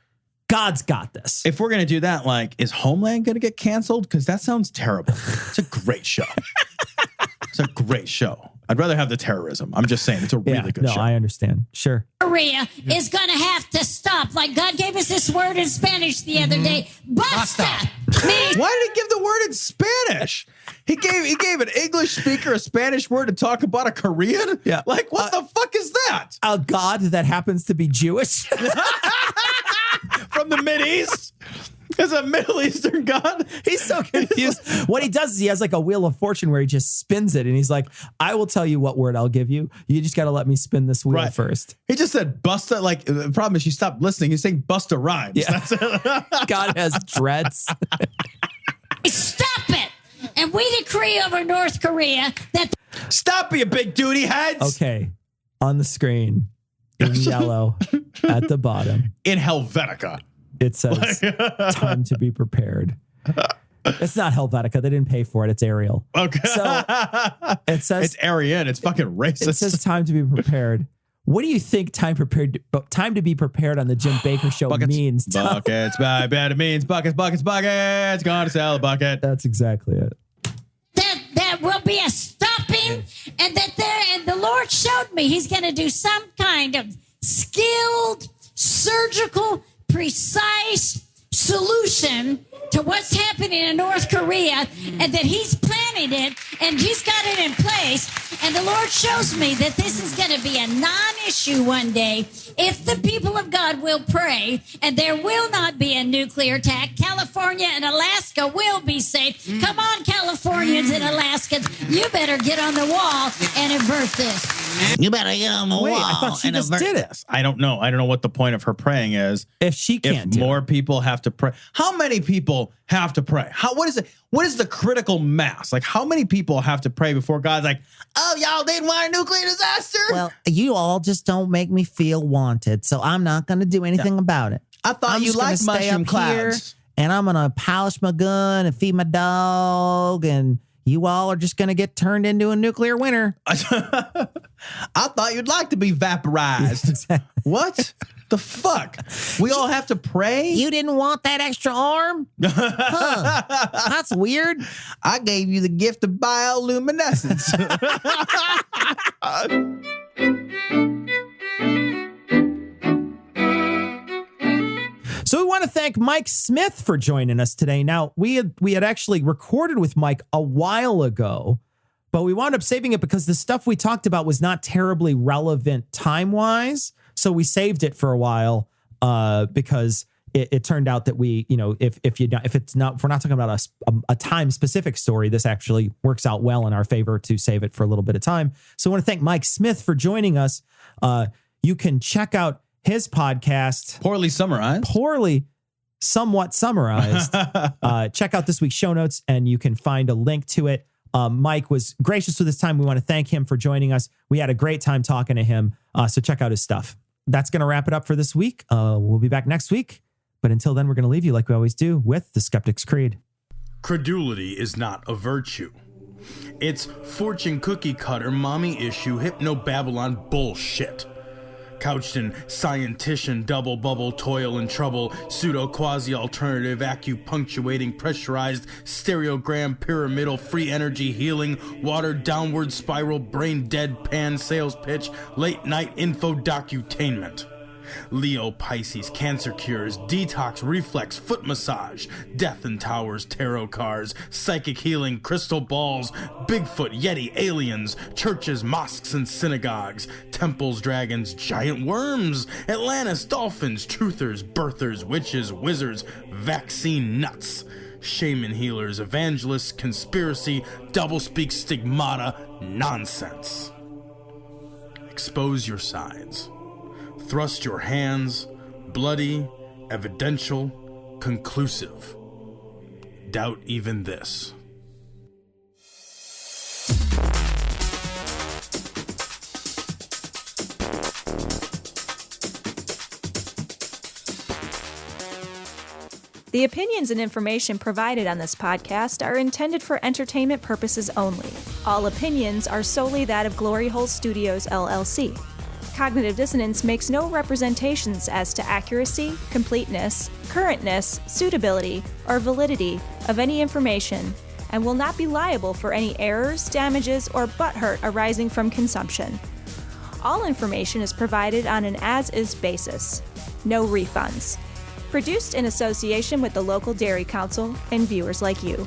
God's got this? If we're going to do that, like, is Homeland going to get canceled? Because that sounds terrible. It's a great show. It's a great show. I'd rather have the terrorism. I'm just saying, it's a really good show. No, I understand. Sure. Korea is going to have to stop. Like God gave us this word in Spanish the other day. Basta. Why did he give the word in Spanish? He gave an English speaker a Spanish word to talk about a Korean? Yeah. Like, what the fuck is that? A god that happens to be Jewish? From the Mideast? Is a Middle Eastern god? He's so confused. What he does is he has like a wheel of fortune where he just spins it and he's like, I will tell you what word I'll give you. You just got to let me spin this wheel first. He just said busta. Like, the problem is she stopped listening. He's saying busta rhymes. Yeah. God has dreads. Stop it. And we decree over North Korea that... Stop it, you big duty heads. Okay. On the screen in yellow at the bottom. In Helvetica. It says, time to be prepared. It's not Helvetica. They didn't pay for it. It's Arial. Okay. So it says... It's Aryan. It's fucking racist. It says time to be prepared. What do you think time to be prepared on the Jim Baker Show means? Buckets, it means buckets. Gonna sell a bucket. That's exactly it. That will be a stopping, and the Lord showed me He's going to do some kind of skilled, surgical, precise solution to what's happening in North Korea, and that he's planning it and he's got it in place. And the Lord shows me that this is going to be a non-issue one day if the people of God will pray, and there will not be a nuclear attack. California and Alaska will be safe. Come on, Californians and Alaskans, you better get on the wall and avert this. You better get on the wall. I thought she just did it. I don't know. I don't know what the point of her praying is. If she can't if more people have to pray. How many people have to pray? What is it? What is the critical mass? Like, how many people have to pray before God's like, oh, y'all didn't want a nuclear disaster? Well, you all just don't make me feel wanted, so I'm not going to do anything about it. I thought you liked mushroom clouds. And I'm going to polish my gun and feed my dog, and you all are just going to get turned into a nuclear winter. I thought you'd like to be vaporized. What the fuck? We all have to pray? You didn't want that extra arm? Huh. That's weird. I gave you the gift of bioluminescence. So we want to thank Mike Smith for joining us today. Now, we had actually recorded with Mike a while ago, but we wound up saving it because the stuff we talked about was not terribly relevant time-wise. So we saved it for a while because it turned out that we, you know, if we're not talking about a time-specific story, this actually works out well in our favor to save it for a little bit of time. So I want to thank Mike Smith for joining us. You can check out his podcast, Poorly somewhat summarized. Check out this week's show notes and you can find a link to it. Mike was gracious with his time. We want to thank him for joining us. We had a great time talking to him. So check out his stuff. That's going to wrap it up for this week. We'll be back next week. But until then, we're going to leave you like we always do with the Skeptic's Creed. Credulity is not a virtue. It's fortune cookie cutter, mommy issue, hypno-Babylon bullshit. Couched in scientician, double bubble, toil and trouble, pseudo quasi alternative, acupunctuating, pressurized, stereogram, pyramidal, free energy healing, water downward spiral, brain deadpan sales pitch, late night info docutainment. Leo, Pisces, cancer cures, detox, reflex, foot massage, death and towers, tarot cards, psychic healing, crystal balls, Bigfoot, Yeti, aliens, churches, mosques and synagogues, temples, dragons, giant worms, Atlantis, dolphins, truthers, birthers, witches, wizards, vaccine nuts, shaman healers, evangelists, conspiracy, doublespeak, stigmata, nonsense. Expose your sides. Thrust your hands, bloody, evidential, conclusive. Doubt even this. The opinions and information provided on this podcast are intended for entertainment purposes only. All opinions are solely that of Glory Hole Studios, LLC. Cognitive Dissonance makes no representations as to accuracy, completeness, currentness, suitability, or validity of any information, and will not be liable for any errors, damages, or butthurt arising from consumption. All information is provided on an as-is basis. No refunds. Produced in association with the local Dairy Council and viewers like you.